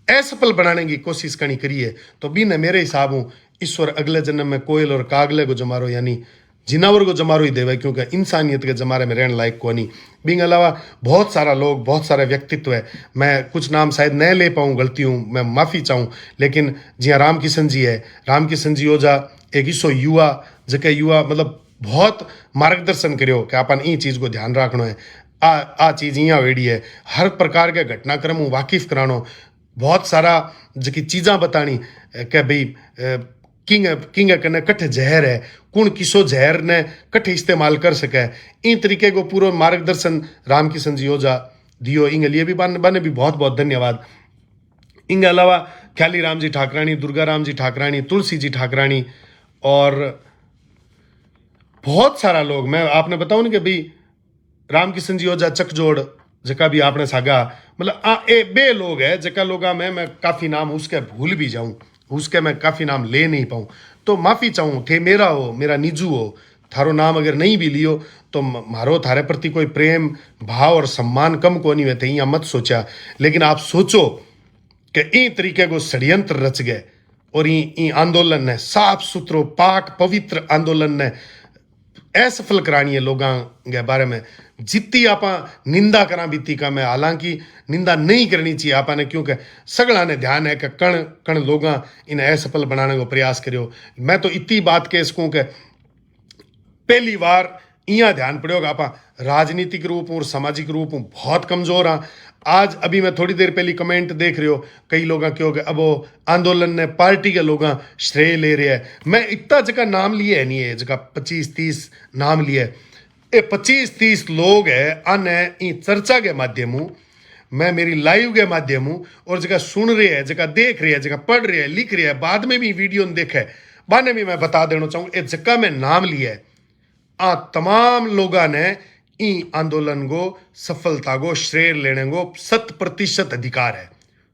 असफल बनाने की कोशिश करनी करिए तो भी न मेरे हिसाब हूँ ईश्वर अगले जन्म में कोयल और कागले को जमारो यानी जिनावर को जमारो ही देवे, क्योंकि इंसानियत के जमारे में रहने लायक को नहीं। बिंग अलावा बहुत सारा लोग, बहुत सारे व्यक्तित्व है, मैं कुछ नाम शायद न ले पाऊँ, गलती हूँ मैं माफ़ी चाहूँ, लेकिन जी हाँ राम किशन जी है, राम किशन जी ओझा एक इसो युवा जके युवा मतलब बहुत मार्गदर्शन करो कि अपन ई चीज़ को ध्यान रखना है, आ चीज़ यहाँ वेड़ी है, हर प्रकार के घटनाक्रम वाकिफ करानो, बहुत सारा जकी चीज़ां बतानी कि भाई किंग कने कट्ठे जहर है, कुण किसो जहर ने कट्ठे इस्तेमाल कर सके, इन तरीके को पूरा मार्गदर्शन राम किशन जी ओझा दियो। इंगे लिए भी बने भी बहुत बहुत धन्यवाद। इनके अलावा ख्याली राम जी ठाकरानी, दुर्गा राम जी ठाकरानी, तुलसी जी ठाकरानी और बहुत सारा लोग, मैं आपने बताऊँ ना कि भाई राम किशन जी ओझा चकजोड़ जका भी आपने सागा, मतलब ए बे लोग है जका लोगा मैं काफ़ी नाम उसके भूल भी जाऊँ, उसके मैं काफ़ी नाम ले नहीं पाऊँ, तो माफ़ी चाहूँ थे मेरा हो, मेरा निजू हो, थारो नाम अगर नहीं भी लियो तो मारो थारे प्रति कोई प्रेम भाव और सम्मान कम को नहीं होते, यहाँ मत सोचा। लेकिन आप सोचो कि ई तरीके को षड्यंत्र रच गए और ई आंदोलन ने साफ सुथरो पाक पवित्र आंदोलन ने असफल करानी है लोगों के बारे में। जितनी आप निंदा करा बीती का मैं, हालांकि निंदा नहीं करनी चाहिए आपने, क्योंकि सगड़ा ने ध्यान है कि कण कण लोग इन असफल बनाने को प्रयास करो। मैं तो इतनी बात कह सकूँ कि पहली बार यहाँ ध्यान पड़ेगा आप राजनीतिक रूप और सामाजिक रूप बहुत कमजोर हाँ। आज अभी मैं थोड़ी देर पहले कमेंट देख रहे हो, कई लोग क्यों अब वो आंदोलन ने पार्टी के लोग श्रेय ले रहे हैं। मैं इतना जगह नाम लिए है नहीं है, जगह 25-30 नाम लिए, ये 25-30 लोग है आने चर्चा के माध्यम मैं मेरी लाइव के माध्यम और जगह सुन रहे हैं, जगह देख रहे हैं, जगह पढ़ रहे हैं, लिख रहे हैं, बाद में भी वीडियो देखे बाद में मैं बता देना चाहूँ ये जगह में नाम लिया है। तमाम लोगों ने ई आंदोलन को सफलता को श्रेय लेने को 100% अधिकार है,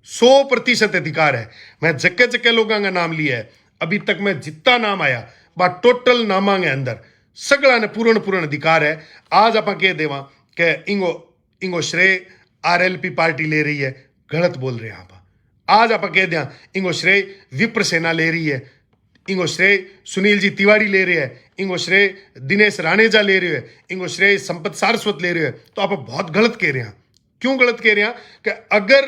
100% अधिकार है। मैं जक्के जक्के लोगों का नाम लिया है, अभी तक मैं जितना नाम आया बा टोटल नामा के अंदर सगड़ा ने पूर्ण अधिकार है। आज आप कह देवा कि इंगो श्रेय आरएलपी पार्टी ले रही है, गलत बोल रहे हैं आप। आज आप कह दिया इंगो श्रेय विप्र सेना ले रही है, इंगो श्रेय सुनील जी तिवारी ले रहे हैं, इंगो श्रेय दिनेश राणेजा ले रहे हैं, इंगो श्रेय संपत सारस्वत ले रहे हैं, तो आप बहुत गलत कह रहे हैं। क्यों गलत कह रहे हैं कि अगर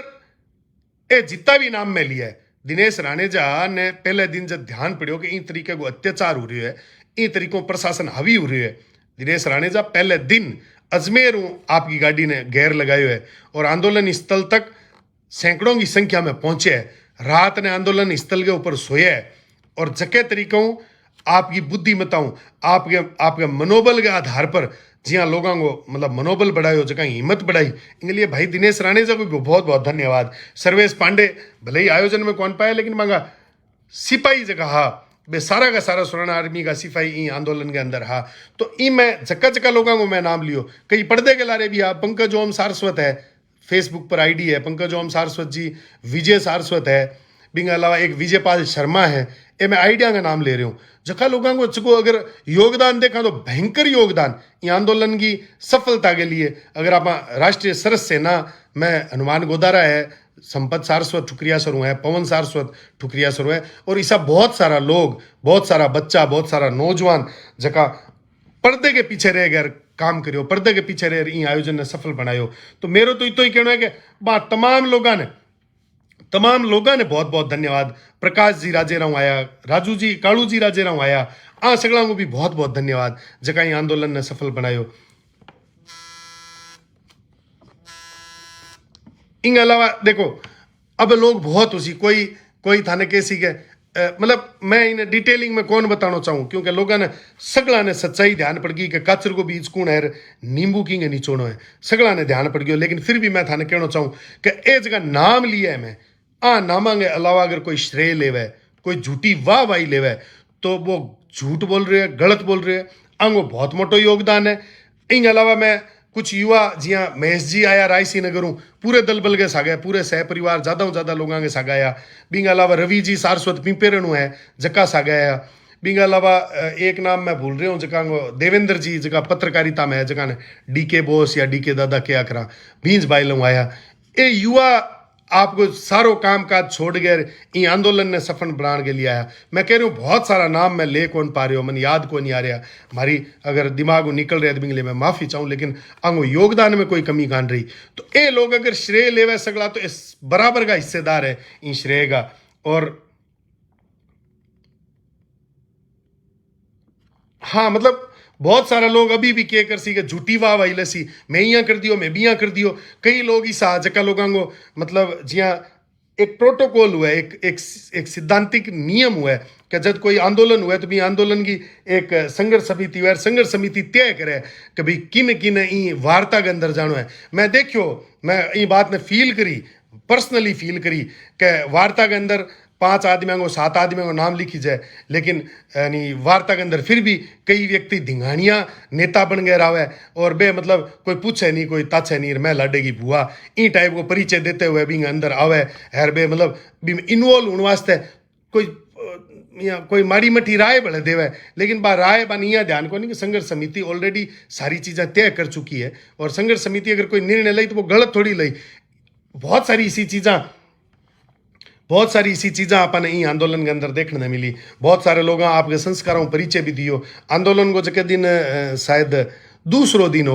ये जितना भी नाम में लिया है, दिनेश राणेजा ने पहले दिन जब ध्यान पड़ो कि इन तरीके को अत्याचार हो रही है, इन तरीकों प्रशासन हावी हो रही है। दिनेश राणेजा पहले दिन अजमेर आपकी गाड़ी ने घेर लगाए है और आंदोलन स्थल तक सैकड़ों की संख्या में पहुंचे है। रात ने आंदोलन स्थल के ऊपर सोया है और जके तरीकों आपकी बुद्धिमताओं आपके मनोबल के आधार पर जिहाँ लोगों को मतलब मनोबल बढ़ायो, जगह हिम्मत बढ़ाई, इनके लिए भाई दिनेश राणेजा को भी बहुत बहुत धन्यवाद। सर्वेश पांडे भले ही आयोजन में कौन पाया, लेकिन मांगा सिपाही जगह हा बे सारा का सारा स्वर्ण आर्मी का सिपाही ई आंदोलन के अंदर हा। तो ई मैं जक्का लोगों को मैं नाम लियो, कई पर्दे के लारे भी हा। पंकज ओम सारस्वत है, फेसबुक पर आईडी है पंकज ओम सारस्वत जी, विजय सारस्वत है, बिंग अलावा एक विजयपाल शर्मा है। ये मैं आइडिया का नाम ले रही हूँ। जखा लोगों को चुको अगर योगदान देखा तो भयंकर योगदान ये आंदोलन की सफलता के लिए। अगर आप राष्ट्रीय सरस सेना में हनुमान गोदारा है, संपत सारस्वत ठुकरिया सरू है, पवन सारस्वत ठुकरिया सरू है, और ऐसा बहुत सारा लोग, बहुत सारा बच्चा, बहुत सारा नौजवान जका पर्दे के पीछे रह गए काम करियो, पर्दे के पीछे रह इन आयोजन ने सफल बनायो। तो मेरो तो इतो ही कहना है कि बात तमाम लोगों ने बहुत बहुत धन्यवाद। प्रकाश जी राजेराव आया, राजू जी कालू जी राजेराव आया, सगला को भी बहुत बहुत धन्यवाद जका ये आंदोलन ने सफल बनायो। इन अलावा देखो अब लोग बहुत उसी कोई थाने कैसी के मतलब मैं इन्हें डिटेलिंग में कौन बताना चाहूँ, क्योंकि लोगों ने सगला ने सच्चाई ध्यान पड़ गई कि काचर को बीज कौन है, नींबू की निचोड़ो है, सगला ने ध्यान पड़ गया। लेकिन फिर भी मैं थाने कहना चाहूँ कि ए जगह नाम लिया है मैं, नामा के अलावा अगर कोई श्रेय लेवे, कोई झूठी वाहवाही लेवे, तो वो झूठ बोल रहे हैं, गलत बोल रहे हैं। आंगो बहुत मोटो योगदान है। इन अलावा मैं कुछ युवा जिया महेश जी आया रायसी नगरों, पूरे दल बल के सागा, पूरे सह परिवार ज्यादा लोगों के सागाया। बिंग अलावा रवि जी सारस्वत पिंपेरणु है जका सागाया। बिंग अलावा एक नाम मैं भूल रही हूँ जका देवेंद्र जी जका पत्रकारिता में है, जका ने डीके बोस या डीके दादा क्या करा भींज बाइलों आया। ये युवा आपको सारो काम काज छोड़ गए ये आंदोलन ने सफल बनाने के लिए आया। मैं कह रही हूँ बहुत सारा नाम मैं ले कौन पा रही हूँ, मन याद को नहीं आ रहा, हमारी अगर दिमाग निकल रहे तो मैं माफ़ी चाहूँ, लेकिन आंगो योगदान में कोई कमी कान रही। तो ये लोग अगर श्रेय लेवे सगला तो इस बराबर का हिस्सेदार है इन श्रेय का। और हाँ मतलब बहुत सारा लोग अभी भी क्या कर सी के झूठी वाह वाही लसी, मैं यहाँ कर दियो, मैं भी यहाँ कर दियो। कई लोग इस जका लोगों को मतलब जिया एक प्रोटोकॉल हुआ है, एक सिद्धांतिक नियम हुआ है कि जब कोई आंदोलन हुआ है तो भी आंदोलन की एक संघर्ष समिति हुआ है, संघर्ष समिति तय करे कि भाई किन ई वार्ता के अंदर जानो है। मैं देखियो मैं ये बात ने फील करी, पर्सनली फील करी कि वार्ता के अंदर 5 आदमियों को 7 आदमियों को नाम लिखी जाए, लेकिन यानी वार्ता के अंदर फिर भी कई व्यक्ति धिंगानिया नेता बन गए रहा है और बे मतलब कोई पूछे नहीं, कोई ताछे नहीं, मैं लाडेगी बुआ ई टाइप को परिचय देते हुए भी अंदर आवे है बे मतलब इन्वॉल्व होने वास्ते कोई या कोई माड़ी मठी राय भले देवे, लेकिन बा राय बा नहीं ध्यान को नहीं कि संघर्ष समिति ऑलरेडी सारी चीज़ें तय कर चुकी है, और संघर्ष समिति अगर कोई निर्णय ली तो वो गलत थोड़ी ली। बहुत सारी इसी चीज़ें अपन ई आंदोलन के अंदर देखने ने मिली। बहुत सारे लोग आपके संस्कारों परिचय भी दियो। आंदोलन को जके दिन शायद दूसरो दिन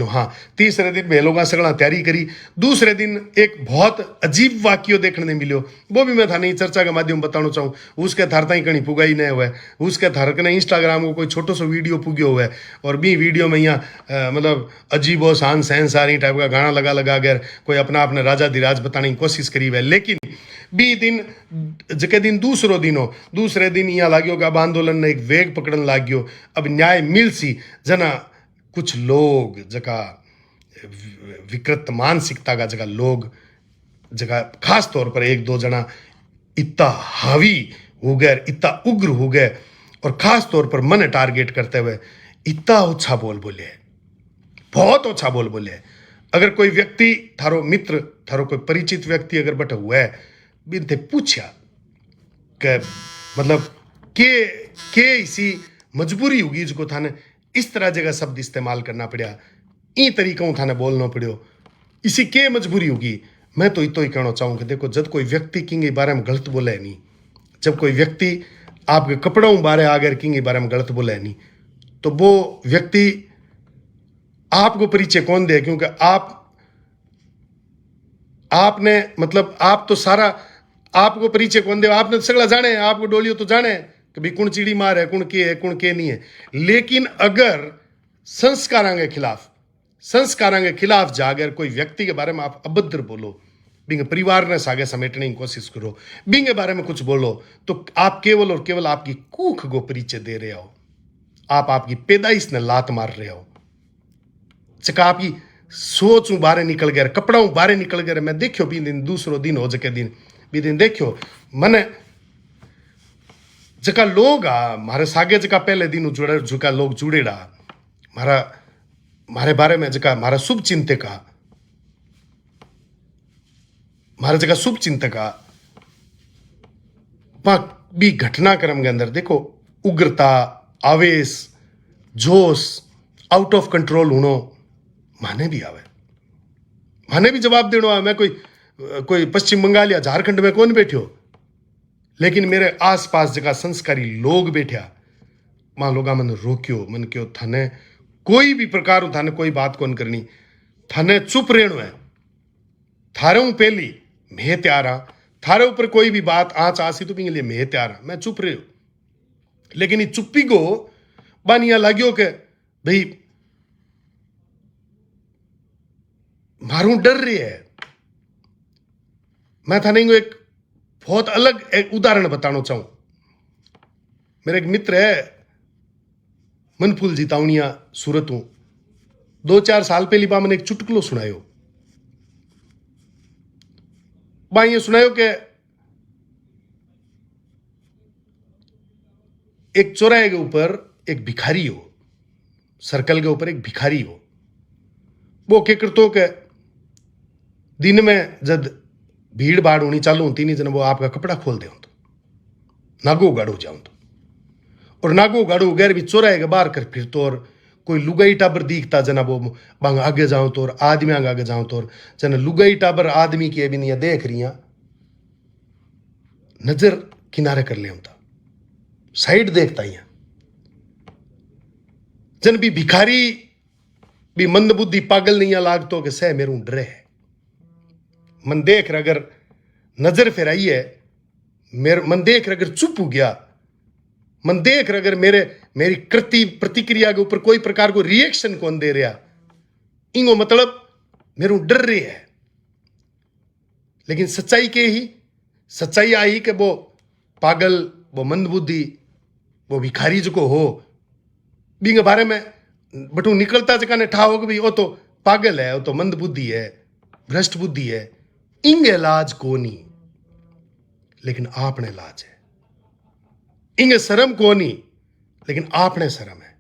हो, हाँ, तीसरे दिन में लोग सगड़ा तैयारी करी। दूसरे दिन एक बहुत अजीब वाक्य देखने ने मिलो, वो भी मैं थाने चर्चा के माध्यम बताना चाहूँ। उसके थार ताई कहीं पुगाई नहीं हुआ, उसके थार कने इंस्टाग्राम को कोई छोटो सो वीडियो पुग्यो हुआ है, और बी वीडियो में यहाँ मतलब अजीबो शान सहन सारी टाइप का गाना लगा गया, कोई अपना अपने राजा धीराज बताने की कोशिश करी है। लेकिन बी दिन जके दिन दूसरे दिन यहाँ लाग्यो कि अब आंदोलन ने एक वेग पकड़न लाग्यो, अब न्याय मिल सी जना। कुछ लोग जका विकृत मानसिकता का जगह लोग जगह खास तौर पर एक दो जना इतना हावी हो गए, इतना उग्र हो गए, और खास तौर पर मन टारगेट करते हुए इतना अच्छा बोले, बहुत अच्छा बोले। अगर कोई व्यक्ति थारो मित्र, थारो कोई परिचित व्यक्ति अगर बट हुआ है, बिनते पूछा कि मतलब के इसी मजबूरी होगी जिसको थाने इस तरह जगह शब्द इस्तेमाल करना पड़ा, ई तरीकों थाने बोलना पड़ो, इसी के मजबूरी होगी। मैं तो इतो ही कहना चाहूँ कि देखो, जब कोई व्यक्ति किंग के बारे में गलत बोले नहीं, जब कोई व्यक्ति आपके कपड़ों बारे आगर किंग के बारे में गलत बोले नहीं, तो वो व्यक्ति आपको परिचय कौन दे? क्योंकि आपने मतलब आप तो सारा आपको परिचय कौन दे? आपने तो सगला जाने, आपको डोलियो तो जाने कि भाई कौन चिड़ी मार है, कौन के नहीं है। लेकिन अगर संस्कारां के खिलाफ जाकर कोई व्यक्ति के बारे में आप अभद्र बोलो, बिंग परिवार ने सागे समेटने की कोशिश करो, बिंग के बारे में कुछ बोलो, तो आप केवल और केवल आपकी कूख को परिचय दे रहे हो, आप आपकी पैदाइश ने लात मार रहे हो। चका आपकी सोच बारे निकल गया, कपड़ा बारे निकल गया। मैं देखियो भी दिन दूसरो दिन हो जके दिन भी दिन देखियो मने जका लोग मारे सागे जका पहले दिन जुका लोग जुड़ेड़ा मारे बारे में, जका मारा शुभ चिंतका मारे जका शुभ चिंतका भी घटनाक्रम के अंदर देखो उग्रता, आवेश, जोश, आउट ऑफ कंट्रोल होनो माने भी आवे, माने भी जवाब देनो है। मैं कोई पश्चिम बंगाल या झारखंड में कौन बैठ्यो, लेकिन मेरे आसपास जगह संस्कारी लोग बैठा, मां लोगा मन रोक्यो, मन क्यों थाने कोई भी प्रकार थाने कोई बात कौन करनी, थाने चुप रहनो है। थारे पहली मैं त्यारा, थारे ऊपर कोई भी बात आँच आसी तो लिए मैं त्यारा, मैं चुप रहो। लेकिन ये चुप्पी को बानिया लाग्यो के भाई मारू डर रही है। मैं थाने को एक बहुत अलग एक उदाहरण बताना चाहूं। मेरे एक मित्र है मनफूल जी तावनिया, सूरत हूं। 2-4 साल पहली बार मैंने एक चुटकुलो सुनायो। बा ये सुनायो कि एक चौराहे के ऊपर एक भिखारी हो, सर्कल के ऊपर एक भिखारी हो। वो क्या करतो के दिन में जब भीड़ भाड़ होनी चालू होती नहीं, जन वो आपका कपड़ा खोल दे तो नागो गाड़ो जाऊं तो, और नागो गाड़ो गैर भी चौराहे के बाहर कर फिर तो, और कोई लुगाई टाबर दिखता जना वो बांग आगे जाऊं तो, और आदमी आगे जाऊं तो, जन लुगाई टाबर आदमी की भी नहीं देख रही, नजर किनारे कर ले होता, साइड देखता ही जन भी भिखारी भी मंदबुद्धि पागल नहीं लागतो कि सह मेरू डरे है। मन देख रहा अगर नजर फिराई है, मेरे मन देख रहा अगर चुप हो गया, मन देख रहा अगर मेरी कृति प्रतिक्रिया के ऊपर कोई प्रकार को रिएक्शन कौन दे रहा, इंगो मतलब मेरू डर रही है। लेकिन सच्चाई आई कि वो पागल, वो मंदबुद्धि, वो भिखारी जो को हो, बिंग बारे में बटू निकलता जका ने ठा हो कि भाई वो तो पागल है, वो तो मंदबुद्धि है, भ्रष्ट बुद्धि है। इंगे लाज कोनी, लेकिन आपने लाज है। इंगे शर्म कोनी, लेकिन आपने शर्म है।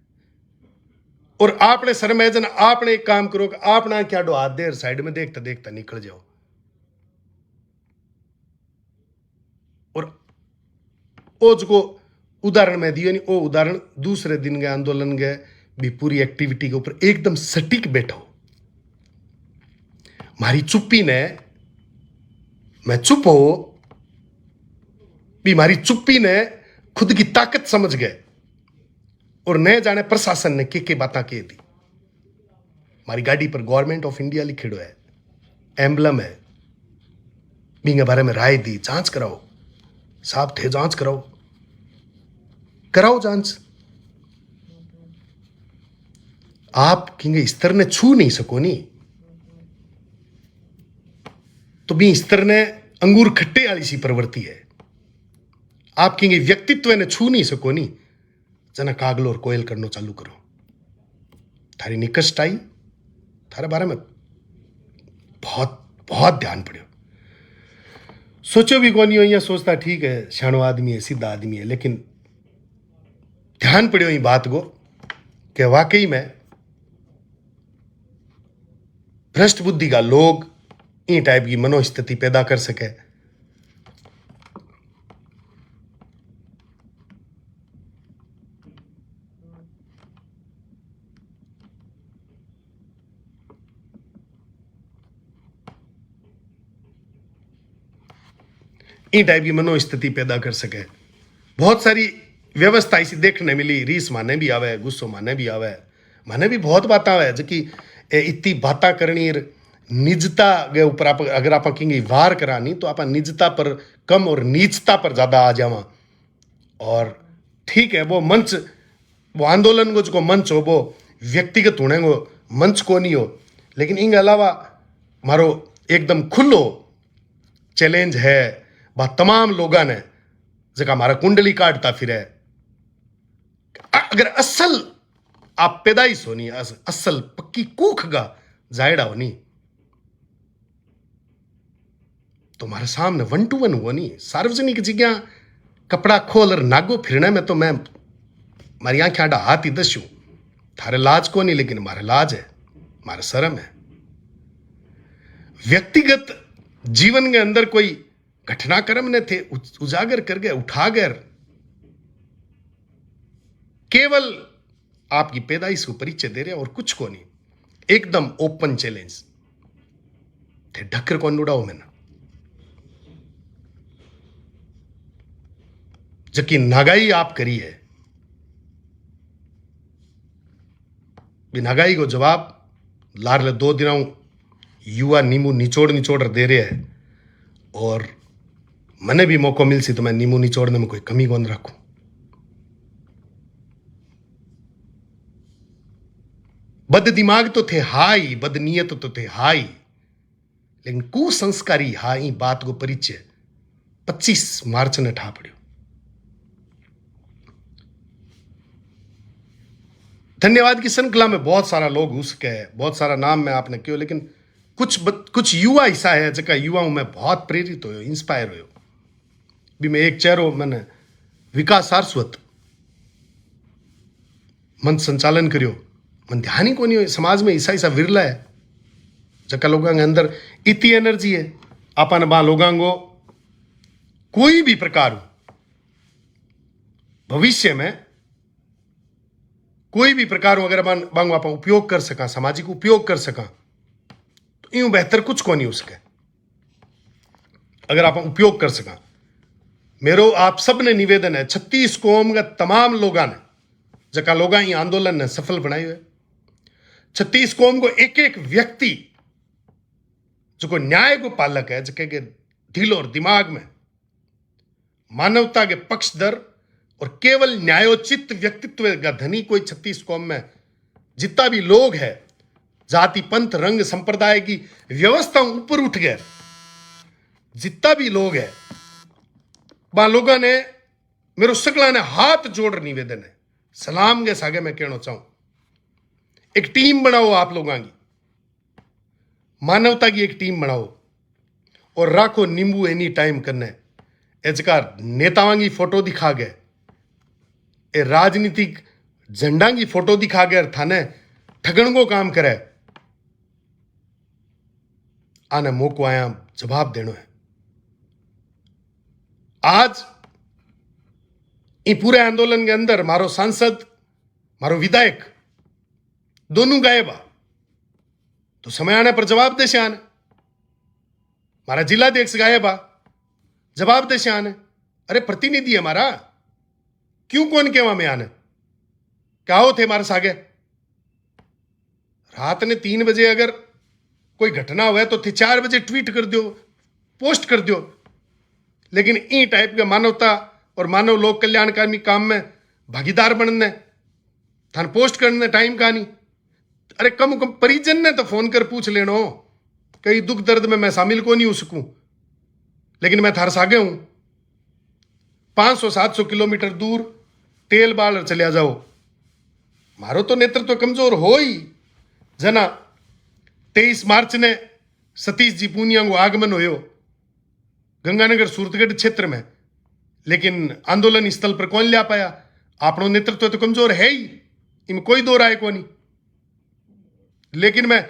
और आपने शर्म है जन आपने एक काम करो कि आपना क्या डो हाथ देर साइड में देखता देखता निकल जाओ। और ओ जो उदाहरण मैं दियो नहीं, ओ उदाहरण दूसरे दिन के आंदोलन के भी पूरी एक्टिविटी के ऊपर एकदम सटीक बैठो। मारी चुप्पी ने, मैं चुप हो भी मारी चुप्पी ने खुद की ताकत समझ गए और न जाने प्रशासन ने के बातें कह दी। मारी गाड़ी पर गवर्नमेंट ऑफ इंडिया लिखेड़ो है, एम्बलम है, बींगे बारे में राय दी, जांच कराओ साहब थे, जांच कराओ, कराओ जांच। आप किंगे स्तर ने छू नहीं सको नी, तो भी स्तर ने अंगूर खट्टे वाली सी प्रवृत्ति है। आप किंगे व्यक्तित्व ने छू नहीं सको नी, जना कागल और कोयल करनो चालू करो। थारी निकष्ट आई, थारे बारे में बहुत बहुत ध्यान पड़ो। सोचो भी कोनी हो, सोचता ठीक है शानो आदमी है, सीधा आदमी है, लेकिन ध्यान पड़ो ये बात को कि वाकई में भ्रष्ट बुद्धि का लोग ये टाइप की मनोस्थिति पैदा कर सके। इन टाइप की मनोस्थिति पैदा कर सके। बहुत सारी व्यवस्था इसी देखने मिली, रीस माने भी आवे, गुस्सो माने भी आवे, माने भी बहुत बात आवे जो कि इतनी बातें करनी निजता के ऊपर आप अगर आप कहेंगे वार करानी तो आप निजता पर कम और नीचता पर ज्यादा आ जावा। और ठीक है वो मंच, वो आंदोलन को जो मंच हो वो व्यक्तिगत होने को मंच को नहीं हो, लेकिन इनके अलावा मारो एकदम खुलो चैलेंज है वह तमाम लोगों ने जगह हमारा कुंडली काटता फिर है। अगर असल आप पैदाइश होनी, असल पक्की कूख का जायड़ा होनी, तो हमारे सामने 1 to 1 हुआ नहीं। सार्वजनिक जगह कपड़ा खोल और नागो फिरने में तो मैं मारी आंखें आडा हाथ ही दस्यू, थारे लाज को नहीं, लेकिन हमारे लाज है, हमारे शर्म है। व्यक्तिगत जीवन के अंदर कोई घटनाक्रम ने थे उजागर कर गए, उठा गए, केवल आपकी पैदाइश को परिचय दे रहे और कुछ को नहीं, एकदम ओपन चैलेंज थे। ढक्कर कौन उड़ाओ मैंने जबकि नागाई आप करी है, नागाई को जवाब लारले 2 दिनों युवा नींबू निचोड़ निचोड़ दे रहे हैं। और मने भी मौका मिल सी तो मैं नींबू निचोड़ने में कोई कमी कौन रखूं। बद दिमाग तो थे हाई, बद नियत तो थे हाई, लेकिन कुसंस्कारी हाई बात को परिचय 25 मार्च ने ठा पड़ियो। धन्यवाद की श्रृंखला में बहुत सारा लोग उसके, बहुत सारा नाम में आपने क्यों, लेकिन कुछ युवा ऐसा है जगह युवाओं में बहुत प्रेरित हो, इंस्पायर हो। भी मैं एक चेहरो मैंने विकास सारस्वत मंच संचालन करियो, मन ध्यान ही को नहीं हो। समाज में ऐसा विरला है जका लोगों के अंदर इतनी एनर्जी है, अपन बा लोगों को कोई भी प्रकार भविष्य में कोई भी प्रकार अगर बांगो आप उपयोग कर सका, सामाजिक उपयोग कर सका, तो यूं बेहतर कुछ को नहीं उसके, अगर आप उपयोग कर सका। मेरो आप सब ने निवेदन है 36 कौम का तमाम लोगों ने जका लोग ये आंदोलन ने सफल बनाई हुए, 36 कौम को एक एक व्यक्ति जो को न्याय को पालक है, जके के दिल और दिमाग में मानवता के पक्षधर और केवल न्यायोचित व्यक्तित्व का धनी कोई 36 कौम में जितना भी लोग है, जाति पंथ रंग संप्रदाय की व्यवस्था ऊपर उठ गए, जितना भी लोग है बा लोगों ने मेरो सकला ने हाथ जोड़ निवेदन है, सलाम के सागे मैं कहना चाहूं, एक टीम बनाओ, आप लोगों की मानवता की एक टीम बनाओ और राखो नींबू एनी टाइम करने। एजकार नेताओं की फोटो दिखा गए, ए राजनीतिक झंडा की फोटो दिखा गए, थाने ठगण को काम करे, आने मौको आया जवाब देनो है। आज ये पूरे आंदोलन के अंदर मारो सांसद मारो विधायक दोनों गायब आ तो समय आने पर जवाब देशे आने। मारा जिलाध्यक्ष गायब आ जवाब देशे आने। अरे प्रतिनिधि है मारा, क्यों कौन केवा में आने क्या हो थे मारे सागे। रात ने 3 बजे अगर कोई घटना हुआ तो थे 4 बजे ट्वीट कर दो, पोस्ट कर दो। लेकिन ई टाइप के मानवता और मानव लोक कल्याणकारी काम में भागीदार बनने थान पोस्ट करने टाइम का नहीं। अरे कम कम परिजन ने तो फोन कर पूछ लेनो, कई दुख दर्द में मैं शामिल को नहीं हो सकूं, लेकिन मैं थार सागे हूं। 500-700 किलोमीटर दूर तेल बाल चलिया जाओ। मारो तो नेतृत्व कमजोर हो ही जना। 23 मार्च ने सतीश जी पूनिया को आगमन होयो गंगानगर सूरतगढ़ क्षेत्र में, लेकिन आंदोलन स्थल पर कौन लिया पाया। आपनो नेतृत्व तो कमजोर है ही, इनमें कोई दो राय को नहीं। लेकिन मैं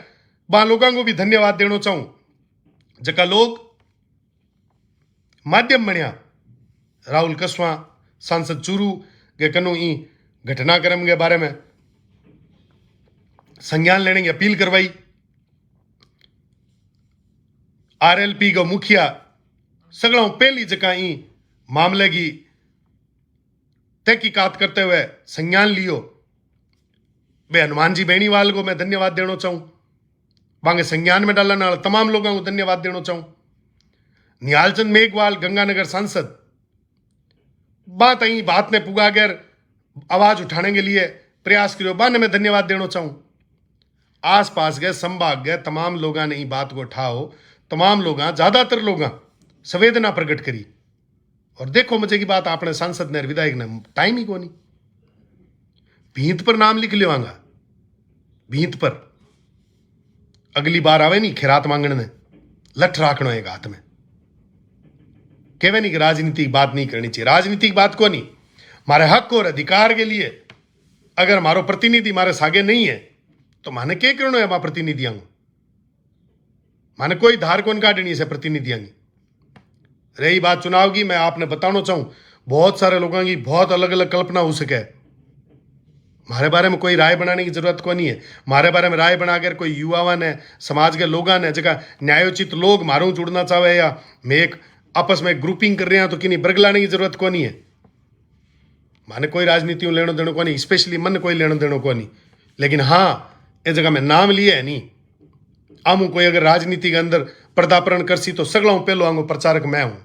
वहां लोगों को भी धन्यवाद देना चाहूं जका लोग माध्यम बनिया। राहुल कसवा सांसद चूरू के कनु ई घटनाक्रम के बारे में संज्ञान लेने की अपील करवाई। आरएलपी का मुखिया सगलों पहली जगह ई मामले की तहकीकात करते हुए संज्ञान लियो। वे हनुमान जी बेनीवाल को मैं धन्यवाद देना चाहूं। बांगे संज्ञान में डालने वाले तमाम लोगों को धन्यवाद देना चाहूं। निहालचंद मेघवाल गंगानगर सांसद बात आई बात ने पुगागर आवाज उठाने के लिए प्रयास करो, बाने में धन्यवाद देना चाहूं। आस पास गए संभाग गए तमाम लोगों ने बात को उठाओ, तमाम लोग ज्यादातर लोग संवेदना प्रकट करी। और देखो मजे की बात, आपने सांसद ने विधायक ने टाइम ही को नहीं। भींत पर नाम लिख लिवांगा, भींत पर अगली बार आवे नहीं खैरात मांगने ने लठ राखनो एक हाथ में। कहवे नहीं कि राजनीतिक बात नहीं करनी चाहिए, राजनीतिक बात को नहीं। मारे हक और अधिकार के लिए अगर मारो प्रतिनिधि मारे सागे नहीं है तो माने क्या करना है। मां प्रतिनिधियां माने कोई धार कौन काटनी से प्रतिनिधियां की। रही बात चुनाव की, मैं आपने बताना चाहूं बहुत सारे लोगों की बहुत अलग अलग कल्पना हो सके। हमारे बारे में कोई राय बनाने की जरूरत को नहीं है। हमारे बारे में राय बनाकर कोई युवा ने समाज के लोगों ने जगह न्यायोचित लोग मारू जुड़ना चाहे या मैं एक आपस में ग्रुपिंग कर रहे हैं तो कि नहीं बरगलाने की जरूरत को नहीं है। माने कोई राजनीति लेनो देनो को नहीं, स्पेशली मन कोई लेनो देनो को नहीं। लेकिन हाँ ये जगह में नाम लिए है नहीं। आमू कोई अगर राजनीति के अंदर पर्दापरण करसी तो सगलों पहलो आंगो प्रचारक मैं हूं।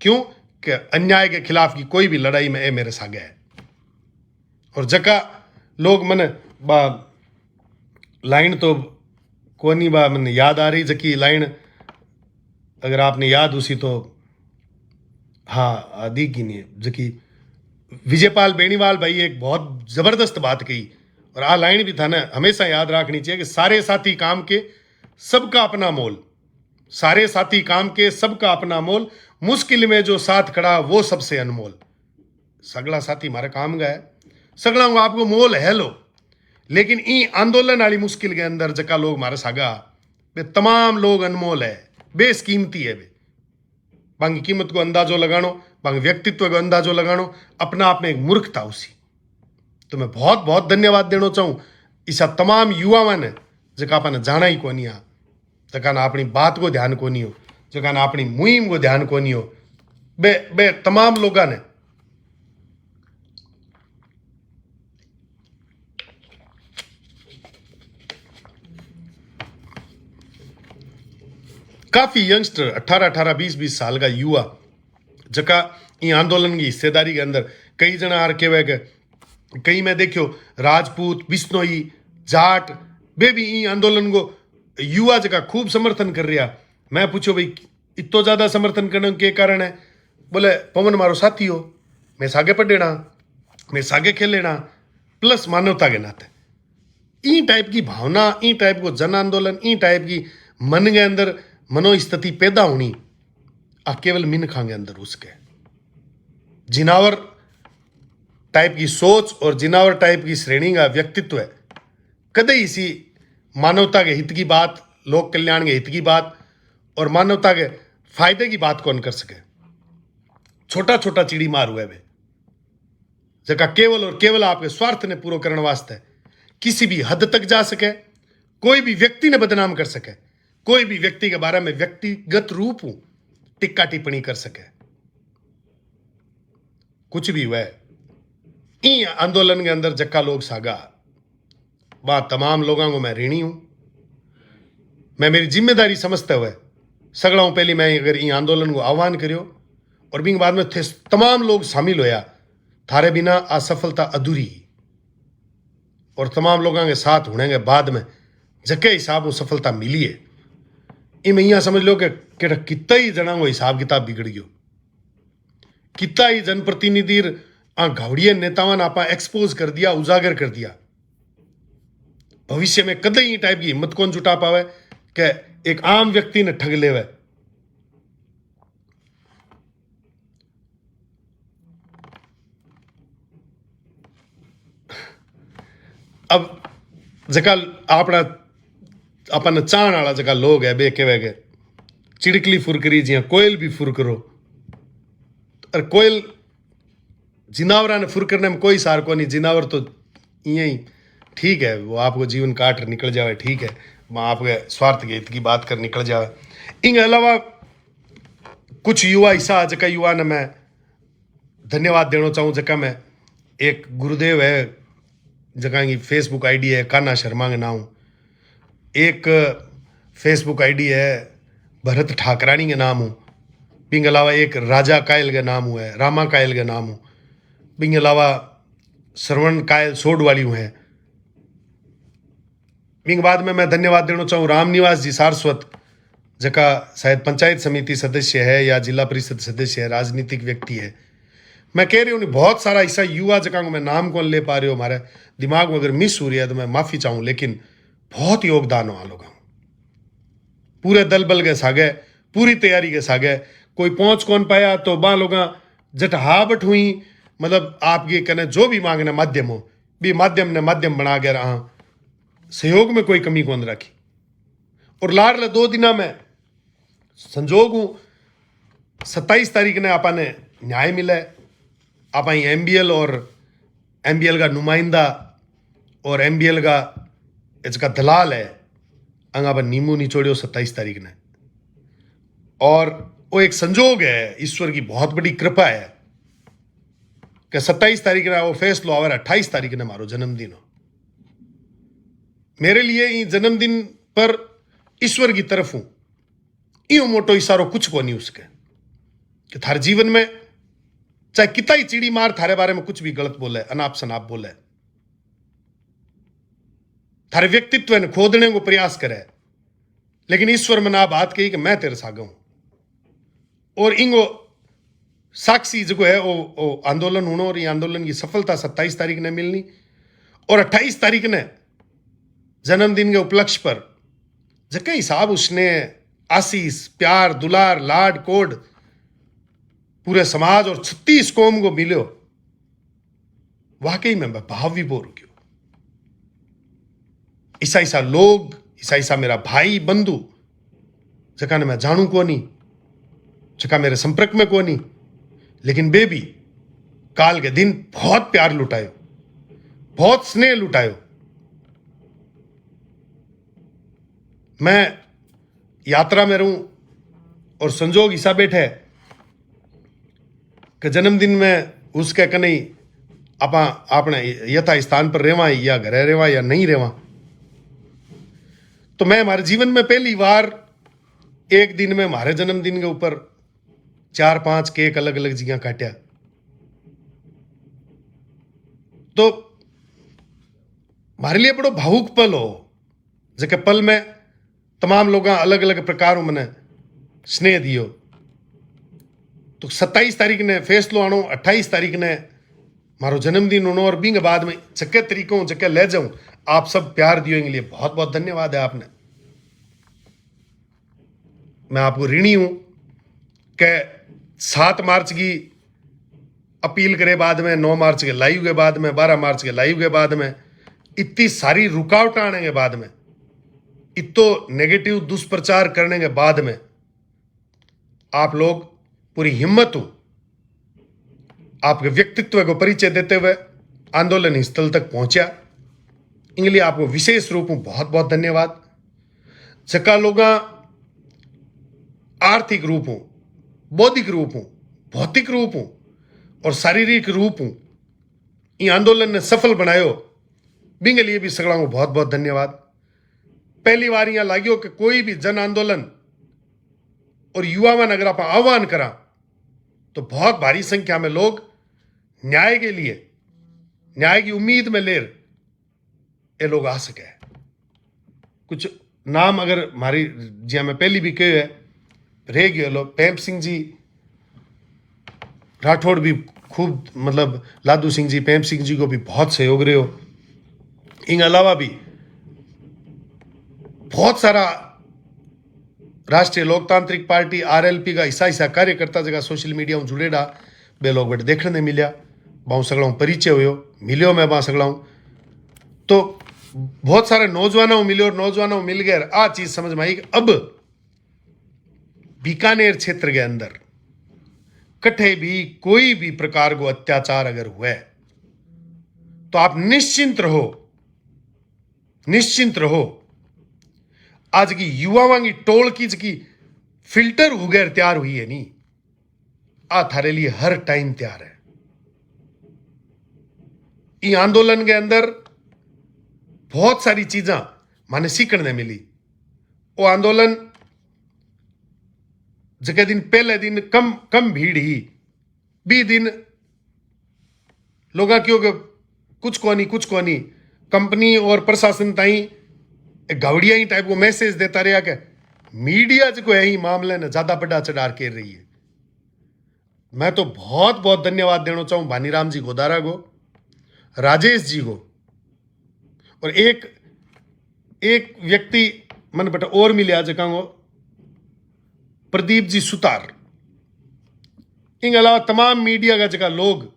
क्यों कि अन्याय के खिलाफ की कोई भी लड़ाई में ए मेरे सागे है। और जका लोग मन बा लाइन तो कोनी बा मन याद आ रही जकी लाइन, अगर आपने याद उसी तो हाँ आदि की नहीं जकी विजयपाल बेनीवाल भाई एक बहुत जबरदस्त बात कही। और आ लाइन भी था ना हमेशा याद रखनी चाहिए कि सारे साथी काम के सबका अपना मोल, सारे साथी काम के सबका अपना मोल, मुश्किल में जो साथ खड़ा वो सबसे अनमोल। सगला साथी हमारे काम गए, सगला को आपको मोल है लो। लेकिन ई आंदोलन वाली मुश्किल के अंदर जका लोग हमारे सागा वे तमाम लोग अनमोल है, बेसकीमती है। वे बाकी कीमत को अंदाजो लगानो, बाकी व्यक्तित्व को अंदाजो लगानो अपना आप में एक मूर्खता उसी। तो मैं बहुत बहुत धन्यवाद देना चाहूं इसा तमाम युवाओं ने जका अपन जाना ही को नहीं आ, जका ना अपनी बात को ध्यान को नहीं हो, जका ना अपनी मुहिम को ध्यान को नहीं हो। बे तमाम लोगों ने काफी यंगस्टर 18-18, 20-20 साल का युवा जका इन आंदोलन की हिस्सेदारी के अंदर कई जना आर के वे कई में देखियो राजपूत बिश्नोई जाट बे भी इन आंदोलन को युवा जगह खूब समर्थन कर रहा। मैं पूछो भाई इतो ज्यादा समर्थन करने के कारण है। बोले पवन मारो साथी हो, मैं सागे पढ़ेना, मैं सागे खेलेना, प्लस मानवता के नाते ई टाइप की भावना, ई टाइप को जन आंदोलन, ई टाइप की मन के अंदर मनोस्थिति पैदा होनी आ केवल मिनखा के अंदर उसके जिनावर टाइप की सोच और जिनावर टाइप की श्रेणी का व्यक्तित्व है। कदे इसी मानवता के हित की बात, लोक कल्याण के हित की बात और मानवता के फायदे की बात कौन कर सके। छोटा छोटा चिड़ी मार हुए वे जका केवल और केवल आपके स्वार्थ ने पूरा करने वास्ते किसी भी हद तक जा सके, कोई भी व्यक्ति ने बदनाम कर सके, कोई भी व्यक्ति के बारे में व्यक्तिगत रूप हूं टिक्का टिप्पणी कर सके, कुछ भी हुआ इन आंदोलन के अंदर जक्का लोग सागा, वह तमाम लोगों को मैं ऋणी हूं। मैं मेरी जिम्मेदारी समझते हुए सगड़ा पहले मैं अगर इन आंदोलन को आह्वान करियो और बिंग बाद में थे तमाम लोग शामिल होया, थारे बिना असफलता अधूरी और तमाम लोगों के साथ होने के बाद में जके हिसाब वो सफलता मिली है। इमें यहाँ समझ लो कि कितना ही जना वो हिसाब किताब बिगड़ गयो, कितना ही जनप्रतिनिधि घावड़िया नेताओं ने आपा एक्सपोज कर दिया, उजागर कर दिया। भविष्य में कदे ही टाइप की हिम्मत कौन जुटा पावे कि एक आम व्यक्ति ने ठग लेवे। अब जका अपना अपन चाहण वाला जका लोग है बे कहे गए चिड़कली फुरकरी जिया कोयल भी फुर करो, और कोयल जिनावरा ने फुर करने में कोई सार को नहीं। जिनावर तो यही ठीक है, वो आपको जीवन काट निकल जावे, ठीक है, वहाँ आपके स्वार्थ के हित की बात कर निकल जावे। इनके अलावा कुछ युवा ऐसा जका युवा ने मैं धन्यवाद देना चाहूँ, जका मैं एक गुरुदेव है जगह की फेसबुक आईडी है कान्हा शर्मा के नाम, एक फेसबुक आईडी है भरत ठाकरानी के नाम हूँ, बिंग अलावा एक राजा कायल के नाम हुआ है, रामा कायल के नाम हूँ, बिंग अलावा श्रवण कायल सोड वाली हूँ है। बिंग बाद में मैं धन्यवाद देना चाहूँ रामनिवास जी सारस्वत, जका शायद पंचायत समिति सदस्य है या जिला परिषद सदस्य है, राजनीतिक व्यक्ति है। मैं कह रही हूँ बहुत सारा ऐसा युवा जगह को मैं नाम कौन ले पा रही हूँ, हमारे दिमाग में अगर मिस हो रही है तो मैं माफ़ी चाहूँ, लेकिन बहुत योगदान हुआ लोगों, पूरे दल बल के सागे, पूरी तैयारी के सागे, कोई पहुँच कौन पाया तो बा लोग जटहावट हुई, मतलब आपके कहने जो भी मांगने माध्यम हो भी माध्यम ने माध्यम बना के रहा, सहयोग में कोई कमी कौन रखी। और लार 2 दिना में संजोग हूँ 27 तारीख ने आपा ने न्याय मिला है। आप MBL और MBL का नुमाइंदा और MBL का इसका दलाल है अंगा पर नींबू निचोड़ियो 27 तारीख ने, और वो एक संजोग है, ईश्वर की बहुत बड़ी कृपा है कि 27 तारीख ने वो फैसलो आवे, 28 तारीख ने मारो जन्मदिन हो। मेरे लिए ये जन्मदिन पर ईश्वर की तरफ हूं, यो मोटो इशारो कुछ को नहीं उसके कि थारे जीवन में चाहे कितना ही चिड़ी मार थारे बारे में कुछ भी गलत बोले, अनाप शनाप बोले, थारे व्यक्तित्व ने खोदने को प्रयास करे, लेकिन ईश्वर में ना बात कही कि मैं तेरे सागे हूं। और इंगो साक्षी जो है वो आंदोलन होना, और ये आंदोलन की सफलता 27 तारीख ने मिलनी, और 28 तारीख ने जन्मदिन के उपलक्ष्य पर जके हिसाब उसने आशीष प्यार दुलार लाड कोड पूरे समाज और 36 कौम को मिलो, वाकई में भाव विभोर हो गयो। ऐसा लोग, ऐसा मेरा भाई बंधु जका ने मैं जानू को नहीं, जका मेरे संपर्क में को नहीं, लेकिन बेबी काल के दिन बहुत प्यार लुटायो, बहुत स्नेह लुटायो। मैं यात्रा में रहूं और संजोग ऐसा बैठे कि जन्मदिन में उसके कने आपा आपने यथा स्थान पर रेवा या घरे रेवा या नहीं रेवा, तो मैं हमारे जीवन में पहली बार एक दिन में हमारे जन्मदिन के ऊपर 4-5 केक अलग अलग जगह काटा। तो हमारे लिए बड़ो भावुक पल हो, जके पल में तमाम लोग अलग अलग प्रकार मैंने स्नेह दियो। तो 27 तारीख ने फैसलो आनो, 28 तारीख ने मारो जन्मदिन होनो, और बिंग बाद में जके तरीकों जके ले जाऊं, आप सब प्यार दियो के लिए बहुत बहुत धन्यवाद है आपने। मैं आपको ऋणी हूं कि 7 मार्च की अपील करे बाद में, 9 मार्च के लाइव के बाद में, 12 मार्च के लाइव के बाद में, इतनी सारी रुकावट आने के बाद में, इतो नेगेटिव दुष्प्रचार करने के बाद में आप लोग पूरी हिम्मत हो आपके व्यक्तित्व को परिचय देते हुए आंदोलन स्थल तक पहुंचा। इनके लिए आपको विशेष रूप में बहुत बहुत धन्यवाद। जका लोग आर्थिक रूप हूं, बौद्धिक रूप हूं, भौतिक रूप हूं और शारीरिक रूप हूं इन आंदोलन ने सफल बनायो, बिंगे लिए भी सगड़ा को बहुत बहुत धन्यवाद। पहली बार यहां लाग्यो कि कोई भी जन आंदोलन और युवा में अगर आप आह्वान करा तो बहुत भारी संख्या में लोग न्याय के लिए, न्याय की उम्मीद में लेर ये लोग आ सके। कुछ नाम अगर हमारी जिया में पहली भी कहे है रह गए लो, पेम सिंह जी राठौड़ भी खूब, मतलब लादू सिंह जी, पेम सिंह जी को भी बहुत सहयोग रहे हो। इन अलावा भी बहुत सारा राष्ट्रीय लोकतांत्रिक पार्टी आरएलपी का ऐसा कार्यकर्ता जगह सोशल मीडिया में जुड़ेड़ा बे लोग बड़े देखने ने मिलिया, बाऊ सगड़ा परिचय हुयो, मिलियो मैं बा सगड़ा तो बहुत सारे नौजवानों मिले और नौजवानों मिल गए। आ चीज समझ में आई कि अब बीकानेर क्षेत्र के अंदर कठे भी कोई भी प्रकार को अत्याचार अगर हुए तो आप निश्चिंत रहो, निश्चिंत रहो। आज की युवाओं की टोल की फिल्टर हुगैर तैयार हुई है नहीं, आ थारे लिए हर टाइम तैयार है। इस आंदोलन के अंदर बहुत सारी चीजा माने सीखने मिली। वो आंदोलन जगह दिन पहले दिन कम भीड़ ही बी दिन लोग क्यों कुछ को नहीं कंपनी और प्रशासन ताई गावड़िया ही टाइप को मैसेज देता रहा कि मीडिया जो है ही मामले ने ज्यादा बड़ा चढ़ार कर रही है। मैं तो बहुत बहुत धन्यवाद देना चाहूं भानीराम जी गोदारा को, राजेश जी को, और एक व्यक्ति मन बेटा और मिले आज को प्रदीप जी सुतार। इन अलावा तमाम मीडिया का जगह लोग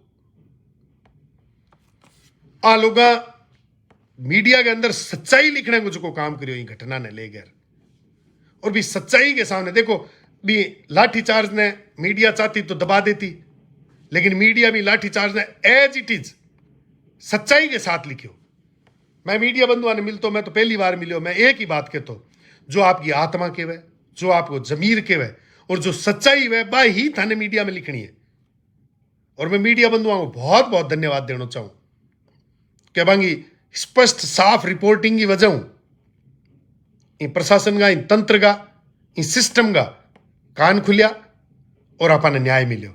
आ लोग मीडिया के अंदर सच्चाई लिखने को जो काम करियो इन घटना ने लेकर, और भी सच्चाई के सामने देखो भी लाठीचार्ज ने मीडिया चाहती तो दबा देती, लेकिन मीडिया भी लाठीचार्ज ने एज इट इज सच्चाई के साथ लिखियो। मैं मीडिया बंधुआ ने मिलता, मैं तो पहली बार मिलो, मैं एक ही बात कहता हूं, जो आपकी आत्मा के वे, जो आपको जमीर के वे और जो सच्चाई वे बा ही थाने मीडिया में लिखनी है। और मैं मीडिया बंधुओं को बहुत बहुत धन्यवाद देना चाहूं कि बांगी स्पष्ट साफ रिपोर्टिंग की वजह इन प्रशासन का, इन तंत्र का, इन सिस्टम का कान खुलिया और अपन न्याय मिलो।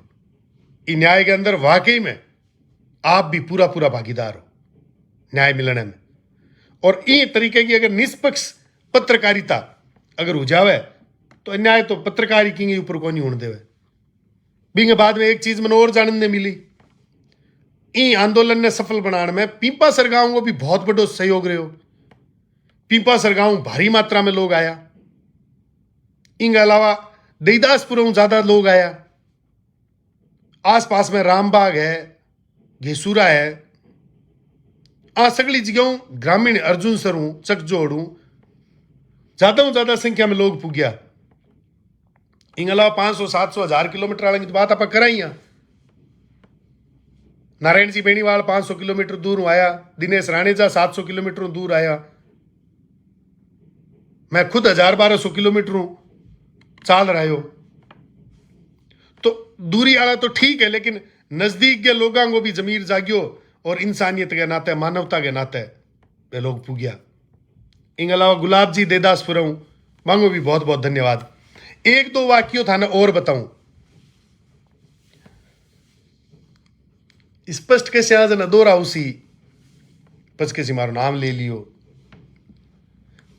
इन न्याय के अंदर वाकई में आप भी पूरा पूरा भागीदार हो न्याय मिलने में। और इन तरीके की अगर निष्पक्ष पत्रकारिता अगर हो जावे तो अन्याय तो पत्रकारी के ऊपर को नहीं होने देवे। बिंग बाद में एक चीज मैंने और जानने मिली, इन आंदोलन ने सफल बनाने में पीपा सरगांव को भी बहुत बड़ो सहयोग रहे हो। पीपा सरगांव भारी मात्रा में लोग आया, इनके अलावा देदासपुर ज्यादा लोग आया, आसपास में रामबाग है, घेसूरा है, आ सगली जगहों ग्रामीण अर्जुन सर हूं, चकजोड़ हूं, ज्यादा संख्या में लोग पुग्या। इनके अलावा 500, 700, 1000 किलोमीटर वाले की बात आप कराई। नारायण जी बेनीवाल 500 किलोमीटर दूर आया, दिनेश राणेजा 700 किलोमीटर दूर आया, मैं खुद 1000-1200 किलोमीटर चाल रहा हो। तो दूरी वाला तो ठीक है, लेकिन नजदीक के लोगों को भी जमीर जागियो और इंसानियत के नाते, मानवता के नाते वे लोग पुगिया। इनके अलावा गुलाब जी देदासपुर मांगो भी बहुत बहुत धन्यवाद। एक दो वाक्यों थाने और बताऊं, स्पष्ट कैसे आज न दोरा उसी पच के मारो नाम ले लियो।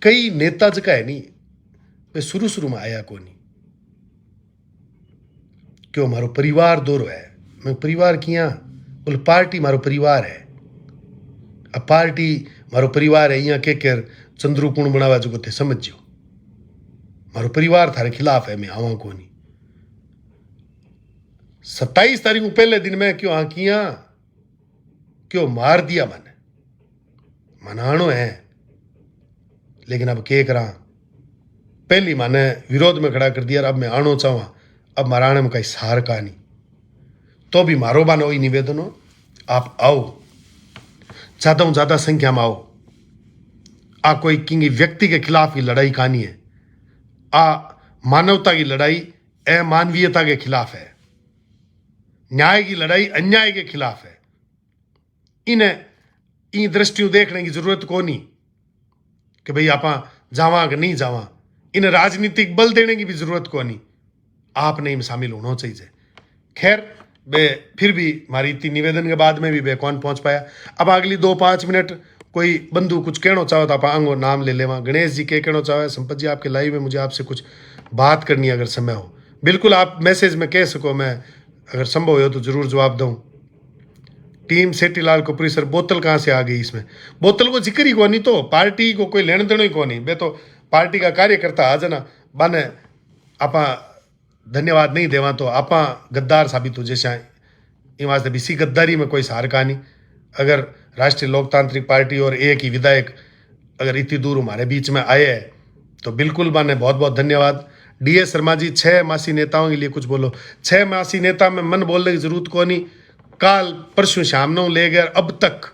कई नेता जका है नहीं वे शुरू में आया को नहीं, क्यों मारो परिवार दोरो है। मैं परिवार किया बोले पार्टी मारो परिवार है, अब पार्टी मारो परिवार है यहाँ के चंद्रू कुण बनावा जो थे समझो, मारो परिवार थारे खिलाफ है, मैं आवा को नहीं। 27 तारीख को पहले दिन में क्यों आकिया क्यों मार दिया, मैंने मनानो है, लेकिन अब के करा, पहली माने विरोध में खड़ा कर दिया, अब मैं आनो चाहवा, अब माराने में कहीं सार का नहीं। तो भी मारो बानो वही निवेदन हो, आप आओ, ज़्यादा ज़्यादा संख्या में आओ। आ कोई किंगी व्यक्ति के खिलाफ की लड़ाई कहानी है, आ मानवता की लड़ाई अमानवीयता के खिलाफ है, न्याय की लड़ाई अन्याय के खिलाफ है। इन्हें इन दृष्टियों देखने की जरूरत को नहीं कि भाई आप जावा कि नहीं जावा, इन्हें राजनीतिक बल देने की भी जरूरत को नहीं, आपने इनमें शामिल होना चाहिए। खैर बे फिर भी हमारी इतनी निवेदन के बाद में भी बे कौन पहुंच पाया। अब अगली 2-5 मिनट कोई बंधु कुछ कहना चाहो तो आप आंगो नाम ले लेवा। गणेश जी के कहना चाहो, संपत जी आपके लाइव में मुझे आपसे कुछ बात करनी है, अगर समय हो बिल्कुल आप मैसेज में कह सको, मैं अगर संभव हो तो जरूर जवाब दूँ। टीम सेठीलाल कपूरी सर, बोतल कहाँ से आ गई इसमें? बोतल को जिक्र ही को नहीं, तो पार्टी को कोई लेने देना ही को नहीं। बे तो पार्टी का कार्यकर्ता आ जाना बने, आपा धन्यवाद नहीं देवा तो आपा गद्दार साबित हो जैसे इन वास्ते बीसी गद्दारी में कोई सार का नहीं। अगर राष्ट्रीय लोकतांत्रिक पार्टी और एक ही विधायक अगर इतनी दूर हमारे बीच में आए हैं तो बिल्कुल माने बहुत बहुत धन्यवाद। DS शर्मा जी, 6 मासी नेताओं के लिए कुछ बोलो। 6 मासी नेता में मन बोलने की जरूरत को नहीं। काल परसों शाम न ले गए, अब तक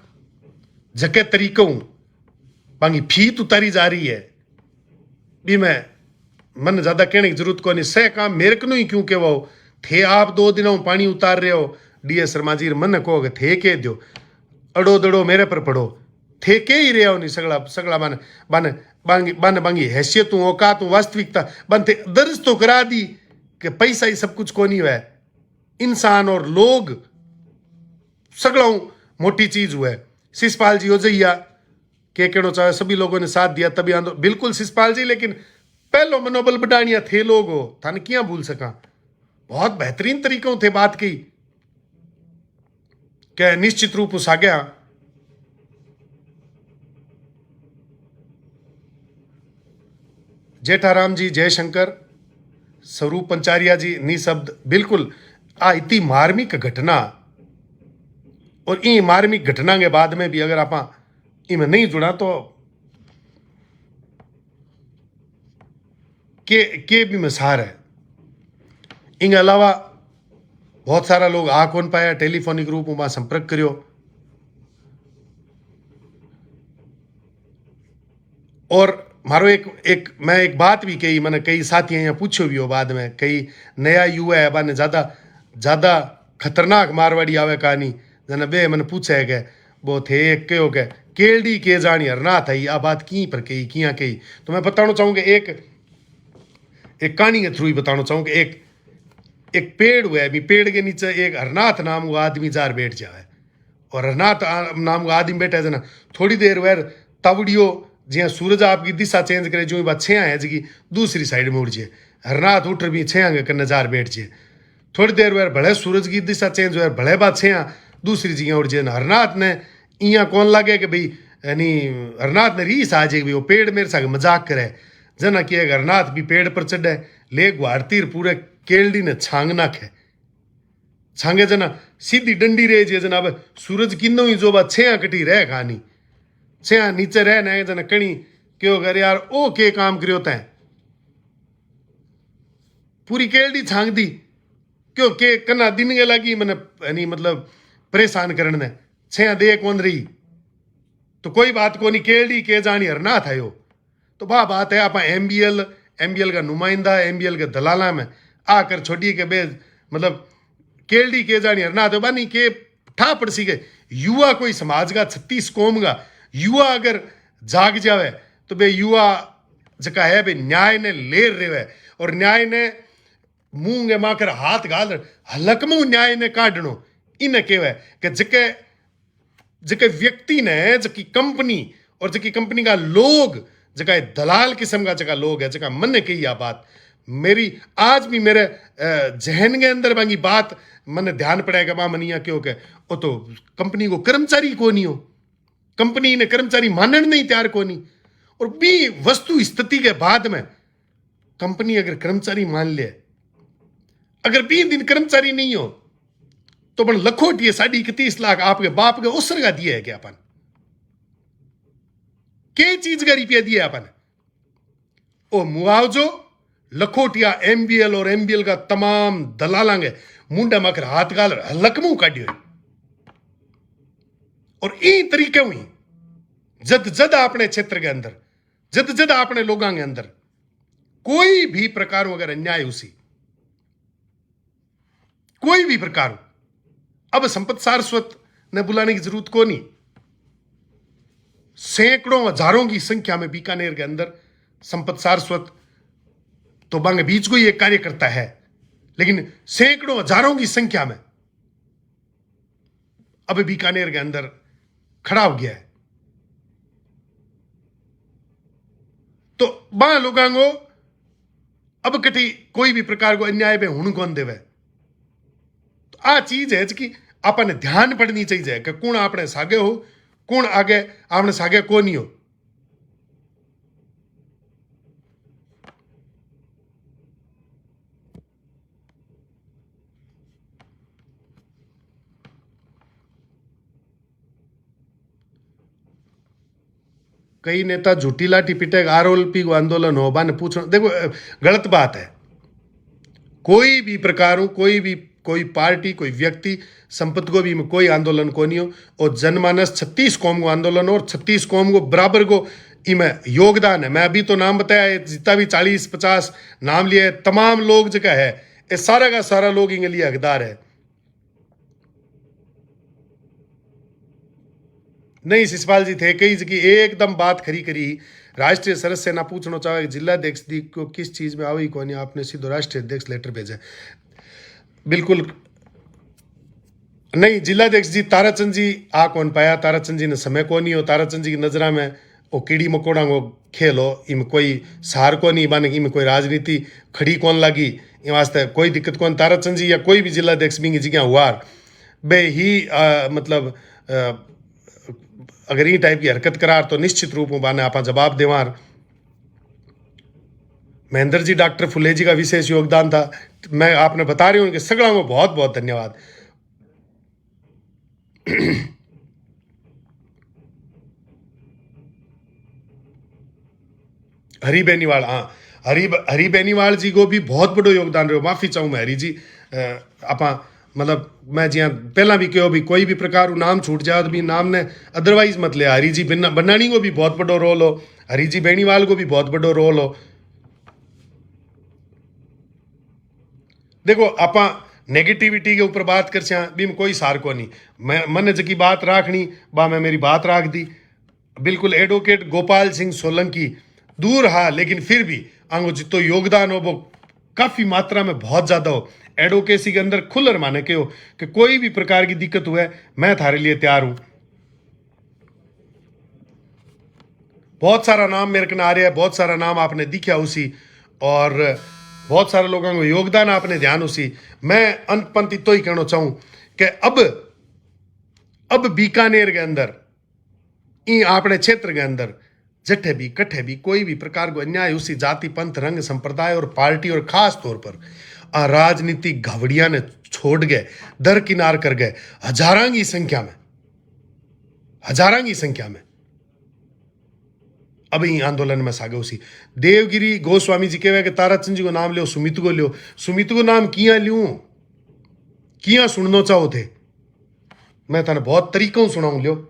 जके तरीकों बांगी फीत उतारी जा रही है, भी मैं मन ज्यादा कहने की जरूरत को नहीं। सह काम मेरे को नहीं क्यों के वो थे, आप 2 दिनों पानी उतार रहे हो। DS शर्मा जी मन कहो थे के दो, अड़ो दड़ो मेरे पर पड़ो, थे के ही रहे हो नहीं। सगला सगला बन बन बांगी बांगी हैसियत औकात वास्तविकता बनते दर्ज तो करा दी कि पैसा ही सब कुछ को नहीं हुआ, इंसान और लोग सगड़ा मोटी चीज हुआ है। शिषपाल जी हो जइया के कहना चाहे, सभी लोगों ने साथ दिया तभी आंदोलन। बिल्कुल शिषपाल जी, लेकिन पहलो मनोबल बढ़ानिया थे लोग हो, थाने क्या भूल सका। बहुत बेहतरीन तरीकों थे बात की, क्या निश्चित रूप उस आ गया। जेठाराम जी, जयशंकर, स्वरूप पंचारिया जी, निशब्द। बिल्कुल आ इतनी मार्मिक घटना, और इन मार्मिक घटना के बाद में भी अगर आप इनमें नहीं जुड़ा तो के भी मसार है। इन अलावा बहुत सारा लोग आ कौन पाया, टेलीफोनिक रूप में संपर्क करियो। और मारो मैं एक बात भी कही, मैंने कई साथी यहाँ पूछो भी हो बाद में, कई नया युवा है बाने ज्यादा खतरनाक मारवाड़ी आवे कहानी जना बे मैंने पूछा है कि वो थे एक कहो के केलडी के जानी हरनाथ आई, आ बात की पर कही किया कही। तो मैं बताना चाहूँगा एक कहानी के थ्रू ही बताना चाहूँ कि एक पेड़ हुआ है, अभी पेड़ के नीचे एक हरनाथ नाम का आदमी जार बैठ जाए, और हरनाथ नाम का आदमी बैठा है जना, थोड़ी देर वह तवड़ियो जिया सूरज आपकी दिशा चेंज करे, जो बात छेया है जी दूसरी साइड में उड़ जाए, हरनाथ उठ भी छेया के नजार बैठ जाए। थोड़ी देर वह भले सूरज की दिशा चेंज हुआ, भले बात छेया दूसरी जगह उड़ जाए। हरनाथ ने इं कौन लगे कि भाई यानी हरनाथ ने रीस आ जाएगी, वो पेड़ मेरे साथ मजाक करे जना कि हरनाथ भी पेड़ पर चढ़े ले गुआरतीर पूरे केलडी ने छांग नाखे, छांगे जना सीधी डंडी रह जे जना। अब सूरज किन्नो ही जो बात छेया कटी रह कहानी, छेया नीचे रह न जना कणी क्यों कर यार ओ के काम करियो तैं, पूरी केलडी छांग दी क्यों के कना दिन के लगी मैंने यानी मतलब परेशान करने ने, छेया दे कौन रही तो कोई बात को नहीं, केलडी के जानी हरनाथ आयो। तो वाह बात है, आप MBL का नुमाइंदा MBL के दलाला में आकर छोड़िए के बे मतलब केलडी के जानी हरनाथ बानी के ठा पड़ सी गए। युवा कोई समाज का 36 कौम का युवा अगर जाग जावे तो बे युवा जका है बे न्याय ने ले रहे है, और न्याय ने मुंह के माकर हाथ गाल हलक मुंह न्याय ने काटनो इन्हें कहवे कि जके व्यक्ति ने जकी कंपनी और जकी कंपनी का लोग जका दलाल किस्म का जका लोग है, जका मन ने कही आ बात मेरी आज भी मेरे जहन के अंदर बांगी बात मन ध्यान पड़ेगा बा मनिया क्यों के वो तो कंपनी को कर्मचारी को नहीं हो, कंपनी ने कर्मचारी मानने नहीं तैयार को नहीं, और भी वस्तु स्थिति के बाद में कंपनी अगर कर्मचारी मान ले, अगर 20 दिन कर्मचारी नहीं हो तो बन लखोटिए 31 लाख आपके बाप के उसर का दिया है क्या अपन, के चीज का रुपया दिया अपन, ओ मुआवजो लखोटिया एमबीएल और एमबीएल का तमाम दलालांगे मुंडे मकर हाथ गाल लकमू काटियो और ई तरीके हुई जद जद अपने क्षेत्र के अंदर जद जद अपने लोगों के अंदर कोई भी प्रकार अगर अन्याय उसी कोई भी प्रकार हो, अब संपत सारस्वत ने बुलाने की जरूरत को नहीं। सैकड़ों हजारों की संख्या में बीकानेर के अंदर संपत सारस्वत तो बांगे बीच को ही एक कार्य करता है, लेकिन सैकड़ों हजारों की संख्या में अब बीकानेर के अंदर खड़ा हो गया है। तो वहां लोगों को अब कटी कोई भी प्रकार को अन्याय में हुण कौन देवे। तो आ चीज है कि आपने ध्यान पड़नी चाहिए कि कौन आपने सागे हो, कौन आगे आपने सागे को नहीं हो। कई नेता झूठी लाठी पिटे आरोपी को आंदोलन हो बाने पूछना, देखो गलत बात है। कोई भी प्रकार हो, कोई पार्टी कोई व्यक्ति संपत्ति को भी कोई आंदोलन को नहीं हो और जनमानस 36 कौम को आंदोलन हो और 36 कौम को बराबर को इमें योगदान है। मैं अभी तो नाम बताया जितना भी 40-50 नाम लिए तमाम लोग जगह है, ये सारा का सारा लोग इनके लिए हकदार है। नहीं शिषपाल जी थे कई जगह एकदम बात खरी करी। राष्ट्रीय सदस्य ना पूछना चाहे जिलाध्यक्ष दी को किस चीज में आई को नहीं, आपने सीधो राष्ट्रीय अध्यक्ष लेटर भेजा। बिल्कुल नहीं जिलाध्यक्ष जी ताराचंद जी आ कौन पाया, ताराचंद जी ने समय को नहीं हो। ताराचंद जी की नजरा में वो कीड़ी मकोड़ा को खेल हो, इनमें कोई सार को नहीं बाने, इनमें कोई राजनीति खड़ी कौन लगी, इन वास्ते कोई दिक्कत कौन। ताराचंद जी या कोई भी जिलाध्यक्ष भी जगह हुआ बे ही मतलब अगर ये टाइप की हरकत करार तो निश्चित रूप में बाने आप जवाब देवार। महेंद्र जी डॉक्टर फुले जी का विशेष योगदान था, मैं आपने बता रही हूं कि सगड़ा को बहुत बहुत धन्यवाद। हरी बेनीवाल, हाँ हरी बेनीवाल जी को भी बहुत बड़ो योगदान रहो। माफी चाहूँ मैं हरी जी, आप मतलब मैं जिया पहला भी कहो भी कोई भी प्रकार नाम छूट जाए तो भी नाम ने अदरवाइज मत ले। हरी जी बनानी को भी बहुत बड़ो रोल हो, हरी जी बेनीवाल को भी बहुत बड़ो रोल हो। देखो आप नेगेटिविटी के ऊपर बात कर भी कोई सार को नहीं, मैं मन जकी बात राखनी बा मैं मेरी बात राख दी। बिल्कुल एडवोकेट गोपाल सिंह सोलंकी दूर हा, लेकिन फिर भी आंगो जितो योगदान हो वो काफी मात्रा में बहुत ज्यादा हो। एडवोकेसी के अंदर खुलर माने के हो कि कोई भी प्रकार की दिक्कत हुए मैं थारे लिए तैयार हूं। बहुत सारा नाम मेरे को आ रहा है, बहुत सारा नाम आपने दिखा उसी और बहुत सारे लोगों को योगदान आपने ध्यान उसी। मैं अंत पंत तो ही कहना चाहूं कि अब बीकानेर के अंदर अपने क्षेत्र के अंदर जट्ठे भी कट्ठे भी कोई भी प्रकार को अन्याय उसी जाति पंथ रंग संप्रदाय और पार्टी और खास तौर पर राजनीतिक घवड़िया ने छोड़ गए, दरकिनार कर गए। हजारों की संख्या में अब ही आंदोलन में सागे उसी। देवगिरी गोस्वामी जी कहे कि ताराचंद जी को नाम लियो, सुमित को लियो। सुमित को नाम किया लियो, किया सुनना चाहो थे, मैं थाने बहुत तरीकों सुनाऊं लियो।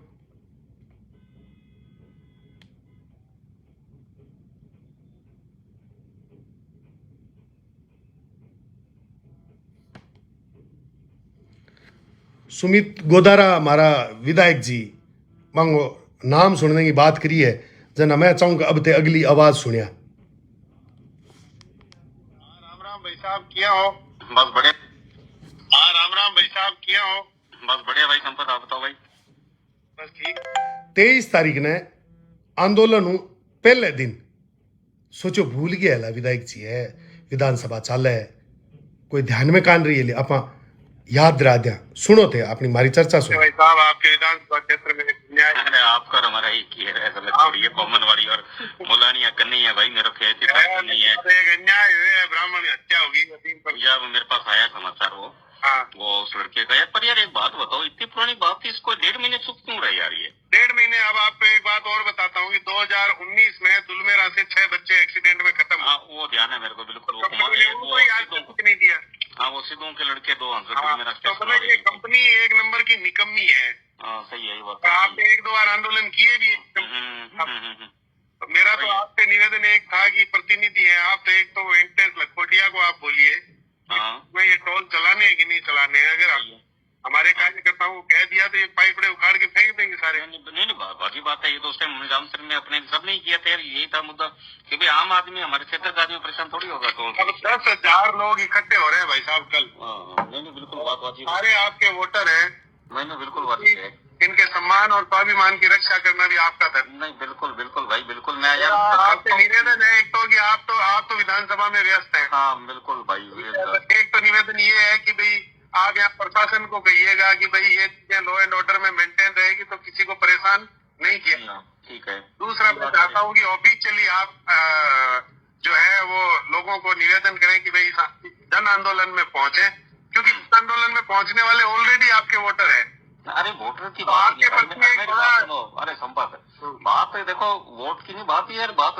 सुमित गोदारा हमारा विधायक जी मांगो नाम सुनने की बात करी है, जना मैं चाहूंगा अब ते अगली आवाज सुनिया। राम राम भाई साहब किया हो? बस बढ़िया। हाँ राम राम भाई साहब किया हो? बस बढ़िया भाई संपत, आप बताओ भाई? बस ठीक। 23 तारीख ने आंदोलन हूं पहले दिन सोचो भूल गया है विधायक जी है, विधानसभा चाल है, कोई ध्यान में कान रही है आप याद दिला दिया। सुनो थे अपनी मारी चर्चा सुनो। भाई साहब आपके विधानसभा क्षेत्र में न्याय है, आपका हमारा ही की है, ऐसा छोड़िए कॉमन वाली और मुलानिया करनी है भाई, मेरा खेत नहीं है। एक अन्याय है, ब्राह्मण हत्या होगी जब मेरे पास आया समाचार वो उस लड़के का यार। पर यार एक बात बताओ, इतनी पुरानी बात थी, इसको 1.5 महीने चुप क्यों रहे यार? ये 1.5 महीने। अब आपको एक बात और बताता हूँ कि 2019 में दुलमेरा से 6 बच्चे एक्सीडेंट में खत्म। हाँ वो ध्यान है मेरे को बिल्कुल। सिद्धों के लड़के 2 हंसगढ़ मेरा तो स्टेशन मतलब ये कंपनी एक नंबर की निकम्मी है। सही है ये बात। तो आपने 1-2 बार आंदोलन किए भी। तो मेरा तो आपसे निवेदन एक था कि प्रतिनिधि है आप, तो एक तो वेंकटेश लखोटिया को आप बोलिए मैं ये टोल चलाने हैं कि नहीं चलाने हैं। अगर हमारे कार्यकर्ताओं को कह दिया तो ये पाइपड़े उखाड़ के फेंक देंगे सारे। नहीं बाकी बात है, ये तो उस टाइम निजाम सर ने अपने सब नहीं किया था, यही था मुद्दा कि भाई आम आदमी हमारे क्षेत्र का आदमी परेशाान थोड़ी होगा टोल। अब 10,000 लोग इकट्ठे हो रहे हैं भाई साहब कल। नहीं बिल्कुल बात वाजिब, सारे आपके वोटर हैं। नहीं बिल्कुल वाजिब है, इनके सम्मान और स्वाभिमान की रक्षा करना भी आपका धर्म। नहीं बिल्कुल भाई बिल्कुल। मैं यार आपसे निवेदन है एक तो कि आप तो विधानसभा में व्यस्त हैं। हाँ बिल्कुल भाई। एक तो निवेदन ये है कि भाई आप यहाँ प्रशासन को कहिएगा कि भाई ये चीजें लॉ एंड ऑर्डर में मेंटेन रहेगी तो किसी को परेशान नहीं किया। ठीक है। दूसरा मैं चाहता हूँ कि ऑफिशियली आप जो है वो लोगों को निवेदन करें कि भाई जन आंदोलन में पहुंचे, क्योंकि जन आंदोलन में पहुंचने वाले ऑलरेडी आपके वोटर हैं। अरे वोटर की बात नहीं, अरे संपर्क बात है, देखो वोट की नहीं बात है यार, बात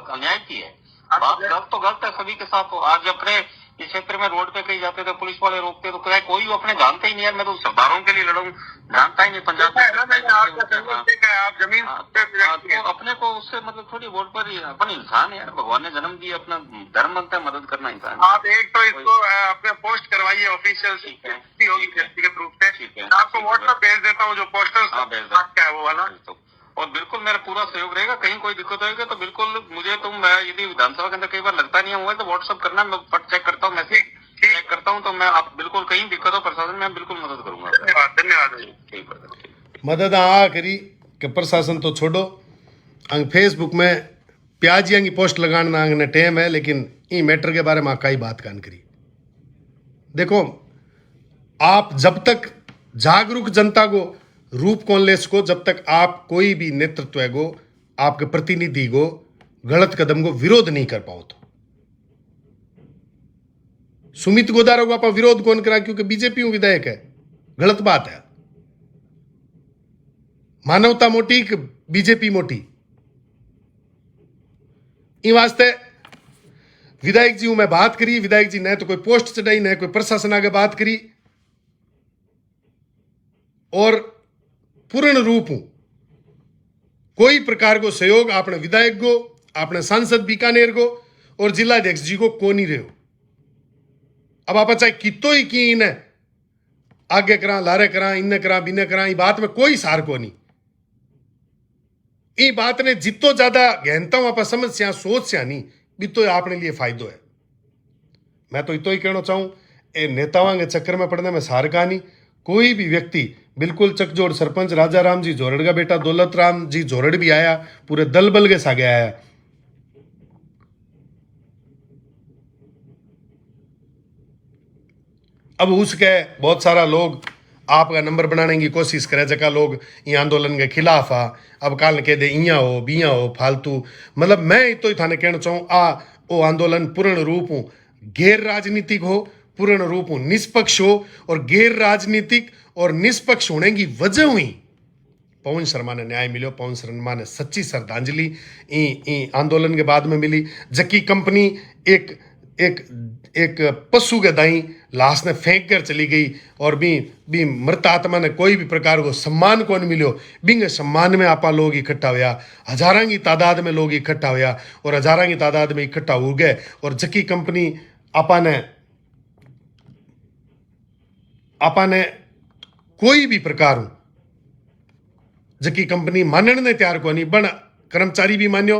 अन्याय की है। बात गलत तो गलत है सभी के साथ। आज अपने इस क्षेत्र में रोड पे कहीं जाते थे पुलिस वाले रोकते तो क्या कोई अपने जानते ही नहीं यार, मैं तो सरदारों के लिए लड़ा हूँ, जानता ही नहीं पंजाब में। आप जमीन तो अपने को उससे मतलब थोड़ी वोट पर ही अपन इंसान है यार, भगवान ने जन्म दिया, अपना धर्म बनता है मदद करना इंसान। आप एक तो इसको अपने पोस्ट करवाइए ऑफिशियल होगी व्यक्तिगत रूप से, आपको व्हाट्सएप भेज देता हूँ जो पोस्टर क्या है वो वाला, और बिल्कुल मेरा पूरा सहयोग रहेगा। कहीं कोई दिक्कत होगी तो बिल्कुल मुझे तुम यदि विधानसभा के अंदर कई बार लगता नहीं हुआ तो व्हाट्सएप करना, मैं फट चेक करता हूँ, मैसेज चेक करता हूँ, तो मैं आप बिल्कुल कहीं दिक्कत हो प्रशासन में बिल्कुल मदद करूंगा। धन्यवाद। ठीक मदद आ करी कि प्रशासन तो छोड़ो, अंग फेसबुक में प्याजियां की पोस्ट लगाना अंग टेम है, लेकिन ई मैटर के बारे में कई बात कान करी। देखो आप जब तक जागरूक जनता को रूप कौन ले सको, जब तक आप कोई भी नेतृत्व को आपके प्रतिनिधि को गलत कदम को विरोध नहीं कर पाओ। तो सुमित गोदारा को आप विरोध कौन करा, क्योंकि बीजेपी विधायक है, गलत बात है। मानवता मोटी कि बीजेपी मोटी, इन वास्ते विधायक जी मैं बात करी, विधायक जी ने तो कोई पोस्ट चढ़ाई न कोई प्रशासन आगे बात करी, और पूर्ण रूप हूं कोई प्रकार को सहयोग आपने विधायक को, आपने सांसद बीकानेर को और जिलाध्यक्ष जी को नहीं रहे हो। अब आप चाहे कितो ही की इन्हें आगे करा लारे करा इन्हें करा बिने करा, ये बात में कोई सार को नहीं। ये बात ने जितो ज्यादा गहनता हूं आप समस्या सोच से नहीं भी तो आपने लिए फायदो है। मैं तो इतो ही कहना चाहूं, ए नेताओं के चक्कर में पड़ने में सार का नहीं। कोई भी व्यक्ति बिल्कुल चकजोड़ सरपंच राजा राम जी जोरड़ का बेटा दौलत राम जी जोरड़ भी आया, पूरे दल बल के सागे आया। अब उसके बहुत सारा लोग आपका नंबर बनाने की कोशिश करे, जगह लोग ये आंदोलन के खिलाफ आ, अब काल कह दे इया हो बिया हो फालतू। मतलब मैं तो ही थाने कहना चाहूँ वो आंदोलन पूर्ण रूप हूँ गैर राजनीतिक हो, पूर्ण रूप हूँ निष्पक्ष हो, और गैर राजनीतिक और निष्पक्ष होने की वजह हुई पवन शर्मा ने न्याय मिलो। पवन शर्मा ने सच्ची श्रद्धांजलि आंदोलन के बाद में मिली। जकी कंपनी एक एक एक पशु के दाई लाश ने फेंक कर चली गई, और भी मृत आत्मा ने कोई भी प्रकार को सम्मान को नहीं मिलो। बिंग सम्मान में आपा लोग इकट्ठा हुआ, हजारों की तादाद में लोग इकट्ठा हुआ, और हजारों की तादाद में इकट्ठा हो गए, और जकी कंपनी आपा ने कोई भी प्रकार जकी कंपनी मानने ने तैयार को नहीं, बन कर्मचारी भी मान्यो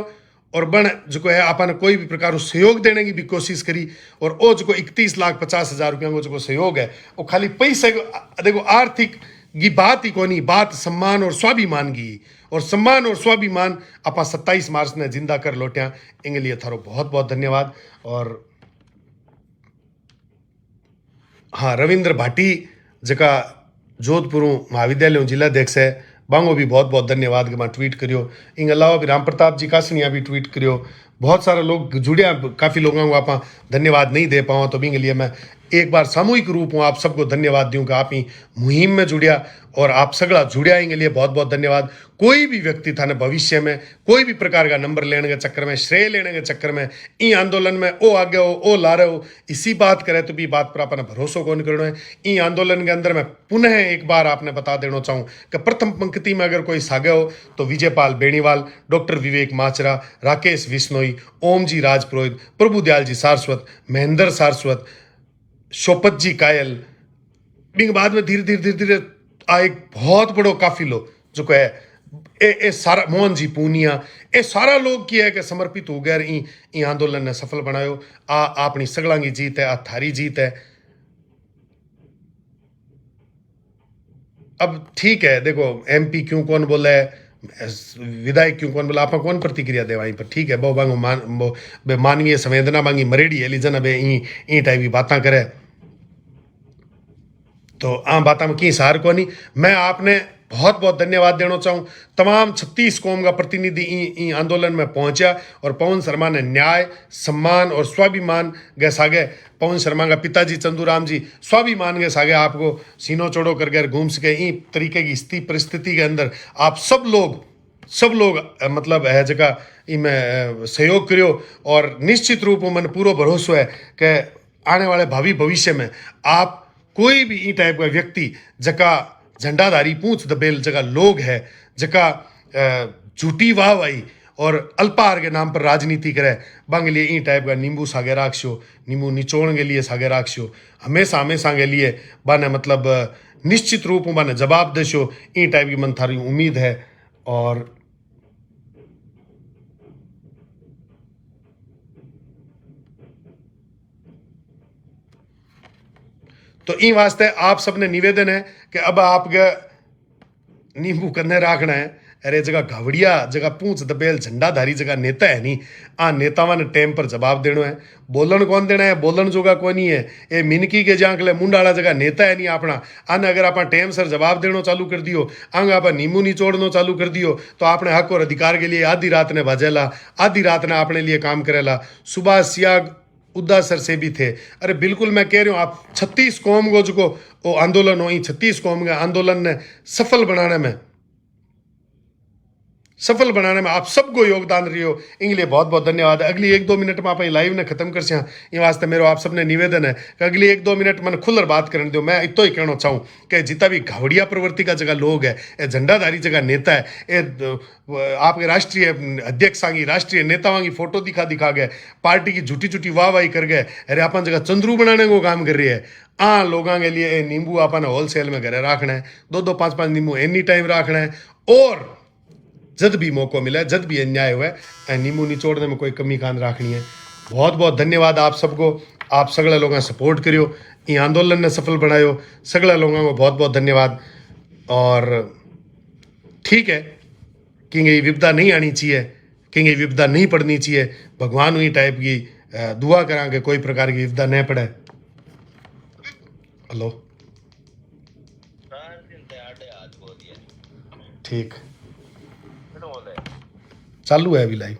और बन जो है आपने कोई भी प्रकार सहयोग देने की भी कोशिश करी, और वो जो 31,50,000 रुपया को जो सहयोग है वो खाली पैसे देखो आर्थिक की बात ही कोनी, बात सम्मान और स्वाभिमान की, और सम्मान और स्वाभिमान आप 27 मार्च ने जिंदा कर लौटिया। इनके लिए थारो बहुत बहुत धन्यवाद। और हाँ, रविंद्र भाटी जका जोधपुर महाविद्यालय जिलाध्यक्ष है, बांगो भी बहुत बहुत धन्यवाद कि मैं ट्वीट करियो। इन अलावा भी राम प्रताप जी कासनिया भी ट्वीट करियो, बहुत सारे लोग जुड़िया, काफ़ी लोगों को आप धन्यवाद नहीं दे पाऊँ, तो भी लिए मैं एक बार सामूहिक रूप में आप सबको धन्यवाद दूँ कि आप ही मुहिम में जुड़िया और आप सगड़ा जुड़िया के लिए बहुत बहुत धन्यवाद। कोई भी व्यक्ति था ने भविष्य में कोई भी प्रकार का नंबर लेने के चक्कर में, श्रेय लेने के चक्कर में, ई आंदोलन में ओ आगे हो ओ ला रहे हो, इसी बात करे तो भी बात पर अपना भरोसा कौन करना है। ई आंदोलन के अंदर मैं पुनः एक बार आपने बता देना चाहूँ कि प्रथम पंक्ति में अगर कोई सागे हो तो विजयपाल बेनीवाल, डॉक्टर विवेक माचरा, राकेश बिश्नोई, ओम जी राजपुरोहित, प्रभुदयाल जी सारस्वत, महेंद्र सारस्वत, शोपत जी कायल, बिंग बाद में धीरे धीरे धीरे धीरे आ एक बहुत बड़ो काफिलो जो है ए सारा मोहन जी पूनिया, ए सारा लोग की है कि समर्पित हो गए ई आंदोलन ने सफल बनायो। आ अपनी सगला की जीत है, आ थारी जीत है। अब ठीक है, देखो MP क्यों कौन बोला है, विधायक क्यों कौन बोला, आप कौन प्रतिक्रिया दे वहीं पर, ठीक है। बहु बांगो मानवीय संवेदना बांगी मरेडी है लीजन अब ई टाइप की बातें करे तो आम बात में की सार को नहीं। मैं आपने बहुत बहुत धन्यवाद देना चाहूँ। तमाम 36 कौम का प्रतिनिधि ई आंदोलन में पहुंचा और पवन शर्मा ने न्याय, सम्मान और स्वाभिमान गए सागे। पवन शर्मा का पिताजी चंदूराम जी स्वाभिमान के सागे आपको सीनो चौड़ो करके घूम सके। ई तरीके की स्थिति परिस्थिति के अंदर आप सब लोग मतलब है जगह इनमें सहयोग करियो और निश्चित रूप में मन पूरा भरोसा है कि आने वाले भावी भविष्य में आप कोई भी ई टाइप का व्यक्ति जका झंडाधारी पूंछ दबेल जगह लोग है जका झूठी वाहवाही और अल्पाहार के नाम पर राजनीति करे बांग लिए ई टाइप का नींबू सागे राखशो, नींबू निचोड़ के लिए सागे राखशो, हमेशा हमेशा के लिए बाने मतलब निश्चित रूप में बाने जवाब देशो। ई टाइप की मन थारी उम्मीद है। और तो ई वास्ते आप सबने निवेदन है कि अब आपके नींबू कन्ने राखना है। अरे जगह घवड़िया जगह पूंछ दबेल झंडाधारी जगह नेता है नहीं, आ नेतावां ने टाइम पर जवाब देना है। बोलन कौन देना है, बोलन जोगा कोई नहीं है। ये मिनकी के जांकले मुंडाला जगह नेता है नहीं अपना। आने अगर आप टाइम सर जवाब देना चालू कर दियो, आंग आप नींबू निचोड़ना चालू कर दियो तो आपने हक और अधिकार के लिए आधी रात ने भजेला, आधी रात ने अपने लिए काम करेला। सुबह सियाग उद्दा सर से भी थे। अरे बिल्कुल मैं कह रही हूँ, आप 36 कौम को जो वो आंदोलन हो, 36 कौम के आंदोलन ने सफल बनाने में आप सबको योगदान रही हो। इनके लिए बहुत बहुत धन्यवाद। अगली 1-2 मिनट में आप लाइव ने खत्म कर सिया, ये वास्ते मेरे आप सबने निवेदन है कि अगली 1-2 मिनट मन खुलर बात करने दो। मैं इतो ही कहना चाहूँ कि जितना भी घावड़िया प्रवृत्ति का जगह लोग है, ये झंडाधारी जगह नेता है, ये आपके राष्ट्रीय अध्यक्ष आंगी राष्ट्रीय नेताओं की फोटो दिखा गए, पार्टी की झूठी वाहवाही कर गए। अरे अपन जगह चंद्रू बनाने को काम कर रही है। लोगों के लिए नींबू अपन होलसेल में घरे रखना है, 2-2 5-5 नींबू एनी टाइम रखना है। और जब भी मौका मिला, जब भी अन्याय हुआ है, नींबू निचोड़ने में कोई कमी कान रखनी है। बहुत बहुत धन्यवाद आप सबको। आप सगले लोगों सपोर्ट करियो, ये आंदोलन ने सफल बनायो। सगले लोगों को बहुत बहुत धन्यवाद। और ठीक है कि ये विपदा नहीं आनी चाहिए, कि ये विपदा नहीं पड़नी चाहिए। भगवान हुई टाइप की दुआ करा कि कोई प्रकार की विपदा नहीं पड़े। हेलो, ठीक चालू है अभी लाइव।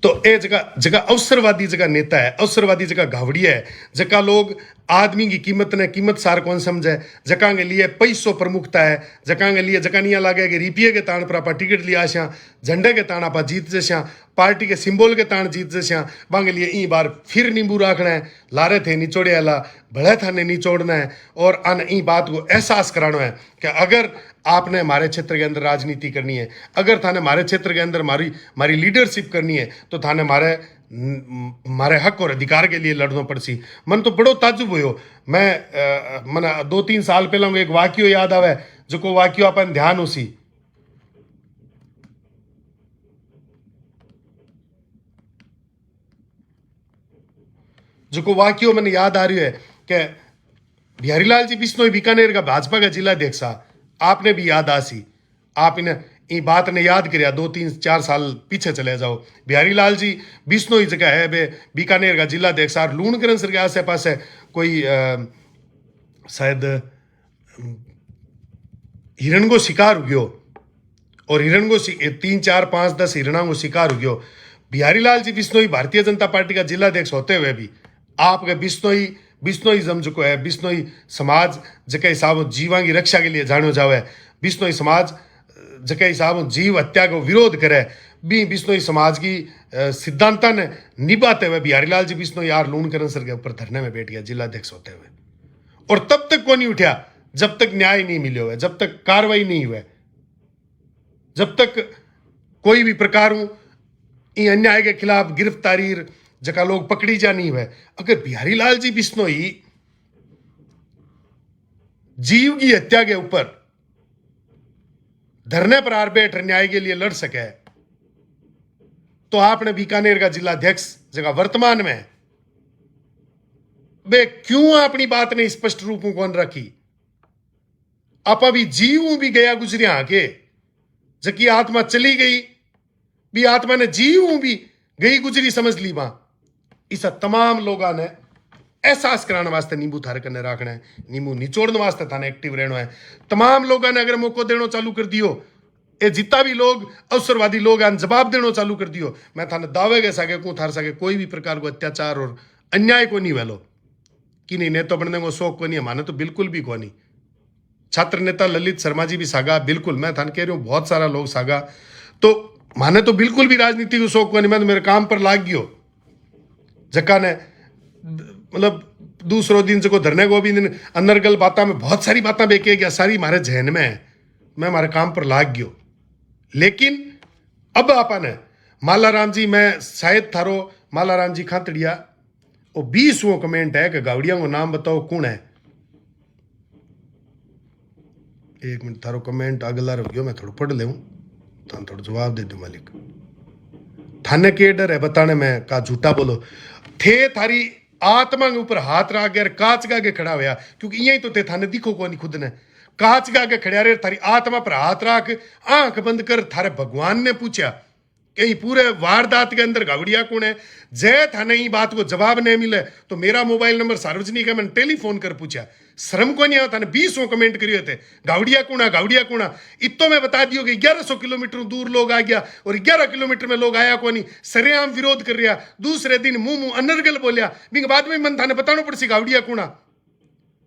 तो ये जगह अवसरवादी जगह नेता है, अवसरवादी जगह घावड़िया है, जगह लोग आदमी की कीमत सार कौन समझे, जगह के लिए पैसों प्रमुखता है, जगह के लिए जगह नहीं लगे कि रुपये के ताण पर आप टिकट लिया छा, झंडे के ताण आप जीत जशा, पार्टी के सिंबल के ताण जीत जशा। बांगे लिए ई बार फिर नींबू रखना है, लारे थे निचोड़े आला भले थाने निचोड़ना है। और अन ई बात को एहसास कराना है कि अगर आपने हमारे क्षेत्र के अंदर राजनीति करनी है, अगर थाने हमारे क्षेत्र के अंदर हमारी लीडरशिप करनी है, तो थाने हमारे हक और अधिकार के लिए लड़ना पड़सी। मन तो बड़ो ताजुब हुयो। मैं मन 2-3 साल पहले एक वाक्य याद आवे, जो को वाक्य अपन ध्यान उसी जो को वाक्य मैंने याद आ रही है कि बिहारीलाल जी बिश्नोई बीकानेर का भाजपा का जिला अध्यक्ष, आपने भी याद आसी, आप इन्हें ये बात ने याद करिया। 2-3-4 साल पीछे चले जाओ। बिहारीलाल जी बिश्नोई जगह है बे बीकानेर का जिला अध्यक्ष। लूणकरण सर के आसे पास है कोई शायद हिरण को शिकार हो गयो और हिरण को 3 4 5 10 हिरणा को शिकार हो गयो। बिहारी लाल जी बिश्नोई भारतीय जनता पार्टी का जिलाध्यक्ष होते हुए भी आपके बिश्नोई जम चुको है। बिश्नोई समाज जके हिसाब जीवा की रक्षा के लिए जानो जावे, बिश्नोई समाज जके हिसाब जीव हत्या को विरोध करे, भी बिश्नोई समाज की सिद्धांता ने निभाते हुए बिहारी लाल जी बिश्नोई यार लून करण सर के ऊपर धरने में बैठ गया जिलाध्यक्ष होते हुए। और तब तक को नहीं उठा जब तक न्याय नहीं मिलो है, जब तक कार्रवाई नहीं हुई, जब तक कोई भी प्रकार अन्याय के खिलाफ गिरफ्तारी जका लोग पकड़ी जा नहीं हुए। अगर बिहारी लाल जी बिश्नोई जीव की हत्या के ऊपर धरने पर आर बैठ न्याय के लिए लड़ सके तो आपने बीकानेर का जिलाध्यक्ष जगह वर्तमान में वे क्यों अपनी बात ने स्पष्ट रूप में कौन रखी। आप अभी जीव भी गया गुजरिया आके जबकि आत्मा चली गई भी आत्मा ने जीव भी गई गुजरी समझ ली वहां। इस तमाम लोगों ने एहसास कराने वास्ते नींबू थारे कने रखना है, नींबू निचोड़ने वास्ते थाने एक्टिव रहना है। तमाम लोगों ने अगर मौको देना चालू कर दियो, ये जितना भी लोग अवसरवादी लोग हैं जवाब देना चालू कर दियो, मैं थाने दावे के सके को थार सके कोई भी प्रकार को अत्याचार और अन्याय को नहीं वेलो कि नहीं नेता बनने को शौक को नहीं है, माने तो बिल्कुल भी को नहीं। छात्र नेता ललित शर्मा जी भी सागा, बिल्कुल मैं थाने कह रही हूँ बहुत सारा लोग सागा, तो माने तो बिल्कुल भी राजनीति को शौक को नहीं। मैं तो मेरे काम पर लाग गयो जक्का ने मतलब दूसरो दिन से को धरने को भी दिन अनर्गल बाता में बहुत सारी बातें बेके गया, सारी मारे जहन में है, मैं हमारे काम पर लाग गयो। लेकिन अब आपा ने मालाराम जी, मैं शायद थारो मालाराम जी खातड़िया वो 20वां कमेंट है कि गावड़िया को नाम बताओ कौन है। एक मिनट थारो कमेंट अगला रह गयो, मैं थोड़ा पढ़ ले थाने थोड़ा जवाब दे दो मालिक। थाने के डर है बताने में का झूठा बोलो थे थारी आत्मा के ऊपर हाथ रख गया कांच गा के खड़ा हुआ, क्योंकि यही तो थे थाने दिखो को नहीं खुद ने कांच गा के खड़ा रहे थारी आत्मा पर हाथ रख आंख बंद कर थारे भगवान ने पूछा कि पूरे वारदात के अंदर गावड़िया कौन है। जय थाने ये बात को जवाब नहीं मिले तो मेरा मोबाइल नंबर सार्वजनिक है, मैंने टेलीफोन कर पूछा, शर्म को नहीं आता। 20वां कमेंट करिए थे गावड़िया कूणा इतो मैं बता दियो कि 1100 किलोमीटर दूर लोग आ गया और 11 किलोमीटर में लोग आया को नहीं, सरेआम विरोध कर रहा। दूसरे दिन मुंह अनर्गल बोलिया, बिंग बाद में मन थाने बताना पड़सी गावड़िया कूणा।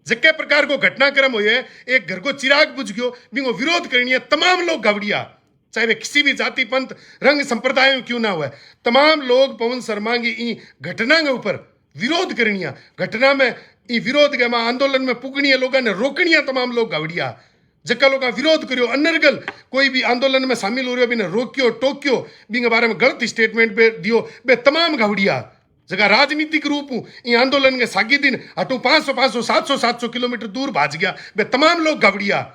जक्के प्रकार को घटनाक्रम हुए, एक घर को चिराग बुझ गयो, बिंगो विरोध करनी है तमाम लोग गावड़िया, चाहे वे किसी भी जाति पंथ रंग संप्रदाय में क्यों ना हुआ, तमाम लोग पवन शर्मा की घटना के ऊपर विरोध करनी है। घटना में विरोध के आंदोलन में पुगनी है, लोगों ने रोकनी है तमाम लोग गावड़िया। जक्का लोग विरोध करियो अनर्गल कोई भी आंदोलन में शामिल हो रहे हो, बिना रोक्यो टोक्यो, बिंग बारे में गलत स्टेटमेंट पे दियो बे तमाम गावड़िया जगह राजनीतिक रूप ये आंदोलन के सागी दिन हटू 500 700 किलोमीटर दूर भाज गया बे तमाम लोग गावड़िया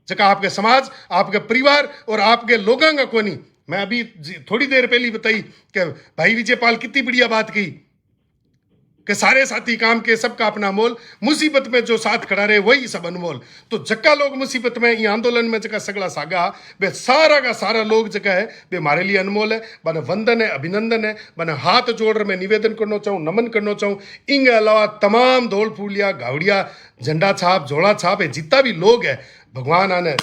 जगह आपके समाज आपके परिवार और आपके लोगों का कोनी। मैं अभी थोड़ी देर पहले बताई कि भाई विजयपाल कितनी बढ़िया बात की कि सारे साथी काम के सबका अपना मोल, मुसीबत में जो साथ खड़ा रहे वही सब अनमोल। तो जक्का लोग मुसीबत में ये आंदोलन में जगह सगला सागा वे सारा का सारा लोग जगह है वे हमारे लिए अनमोल है। बने वंदन है, अभिनंदन है, बने हाथ जोड़ मैं निवेदन करना चाहूँ, नमन करना चाहूँ। इनके अलावा तमाम धोल फूलिया गावड़िया झंडा छाप झोला छाप है जितना भी लोग है, भगवान आने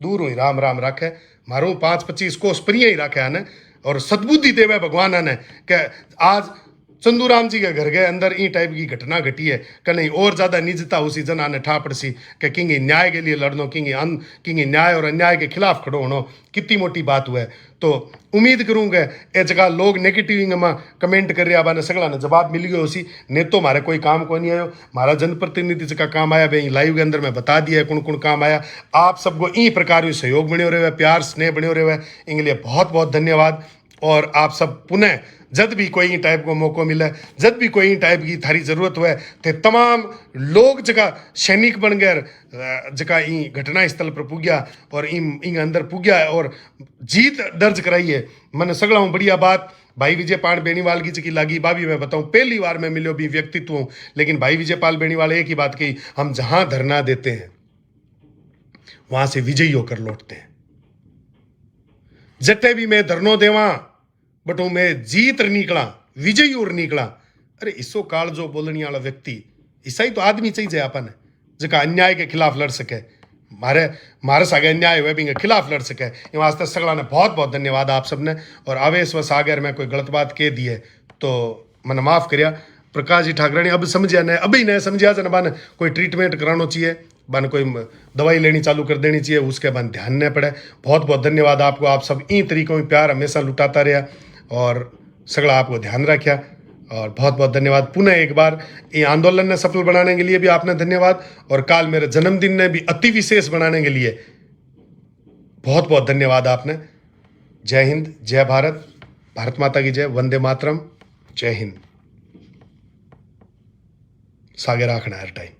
दूर हुई राम राम रखे, मारू 5-25 कोस प्रिय ही रखे आने और सद्बुद्धि देवे भगवान आने कि आज चंदूराम जी के घर के अंदर ई टाइप की घटना घटी है कहीं और ज्यादा निजता उसी जना ने ठा पड़सी कि किंगी न्याय के लिए लड़नो, किंगी न्याय और अन्याय के खिलाफ खड़ो होनो कितनी मोटी बात हुआ है। तो उम्मीद करूंगा ए जगह लोग नेगेटिव में कमेंट कर रहा बाने सगला ने जवाब मिल गया उसी ने तो हमारे कोई काम को नहीं आयो, हमारा जनप्रतिनिधि जगह काम आया भाई लाइव के अंदर मैं बता दिया है कौन कौन काम आया। आप सबको ई प्रकार सहयोग बने रहे, प्यार स्नेह बने रहे, इनके लिए बहुत बहुत धन्यवाद। और आप सब पुनः जब भी कोई टाइप को मौका मिले, जब भी कोई टाइप की थारी जरूरत हुए तो तमाम लोग जगह सैनिक बन गए जगह ई घटना स्थल पर पुग्या और इन अंदर पुग्या और जीत दर्ज कराई है। मैंने सगला हूँ बढ़िया बात भाई विजयपाल बेनीवाल की चकी लागी बाबी मैं बताऊं पहली बार मैं मिलो भी व्यक्तित्व हूं, लेकिन भाई विजयपाल बेनीवाल एक ही बात कही, हम जहां धरना देते हैं वहां से विजयी होकर लौटते हैं। जटे भी मैं धरनो देवा बट मैं जीत निकला, विजयी और निकला। अरे इसो काल जो बोलने वाला व्यक्ति ऐसा ही तो आदमी चाहिए अपन जगह अन्याय के खिलाफ लड़ सके। मारे सागे अन्याय हुए भी खिलाफ लड़ सके इन वास्ते सगला ने बहुत बहुत धन्यवाद आप सबने। और आवेश व सागर में कोई गलत बात कह दी है तो मैंने माफ़ करिया। प्रकाश जी ठाकरानी अब समझिया ने अभी नहीं समझिया से बाने कोई ट्रीटमेंट कराना चाहिए, बाने कोई दवाई लेनी चालू कर देनी चाहिए, उसके बाद ध्यान न पड़े। बहुत बहुत धन्यवाद आपको। आप सब इन तरीकों में प्यार हमेशा लुटाता रहा और सगला आपको ध्यान रखा। और बहुत बहुत धन्यवाद पुनः एक बार ये आंदोलन ने सफल बनाने के लिए भी आपने धन्यवाद। और काल मेरे जन्मदिन ने भी अति विशेष बनाने के लिए बहुत बहुत धन्यवाद आपने। जय हिंद, जय भारत, भारत माता की जय, वंदे मातरम, जय हिंद। सागर आखना हर टाइम।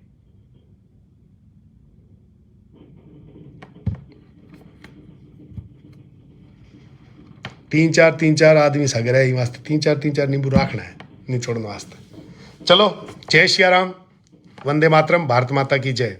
तीन चार आदमी सागर है वास्ते तीन चार नींबू रखना है, नहीं छोड़ने वास्ते। चलो, जय श्री राम, वंदे मातरम, भारत माता की जय।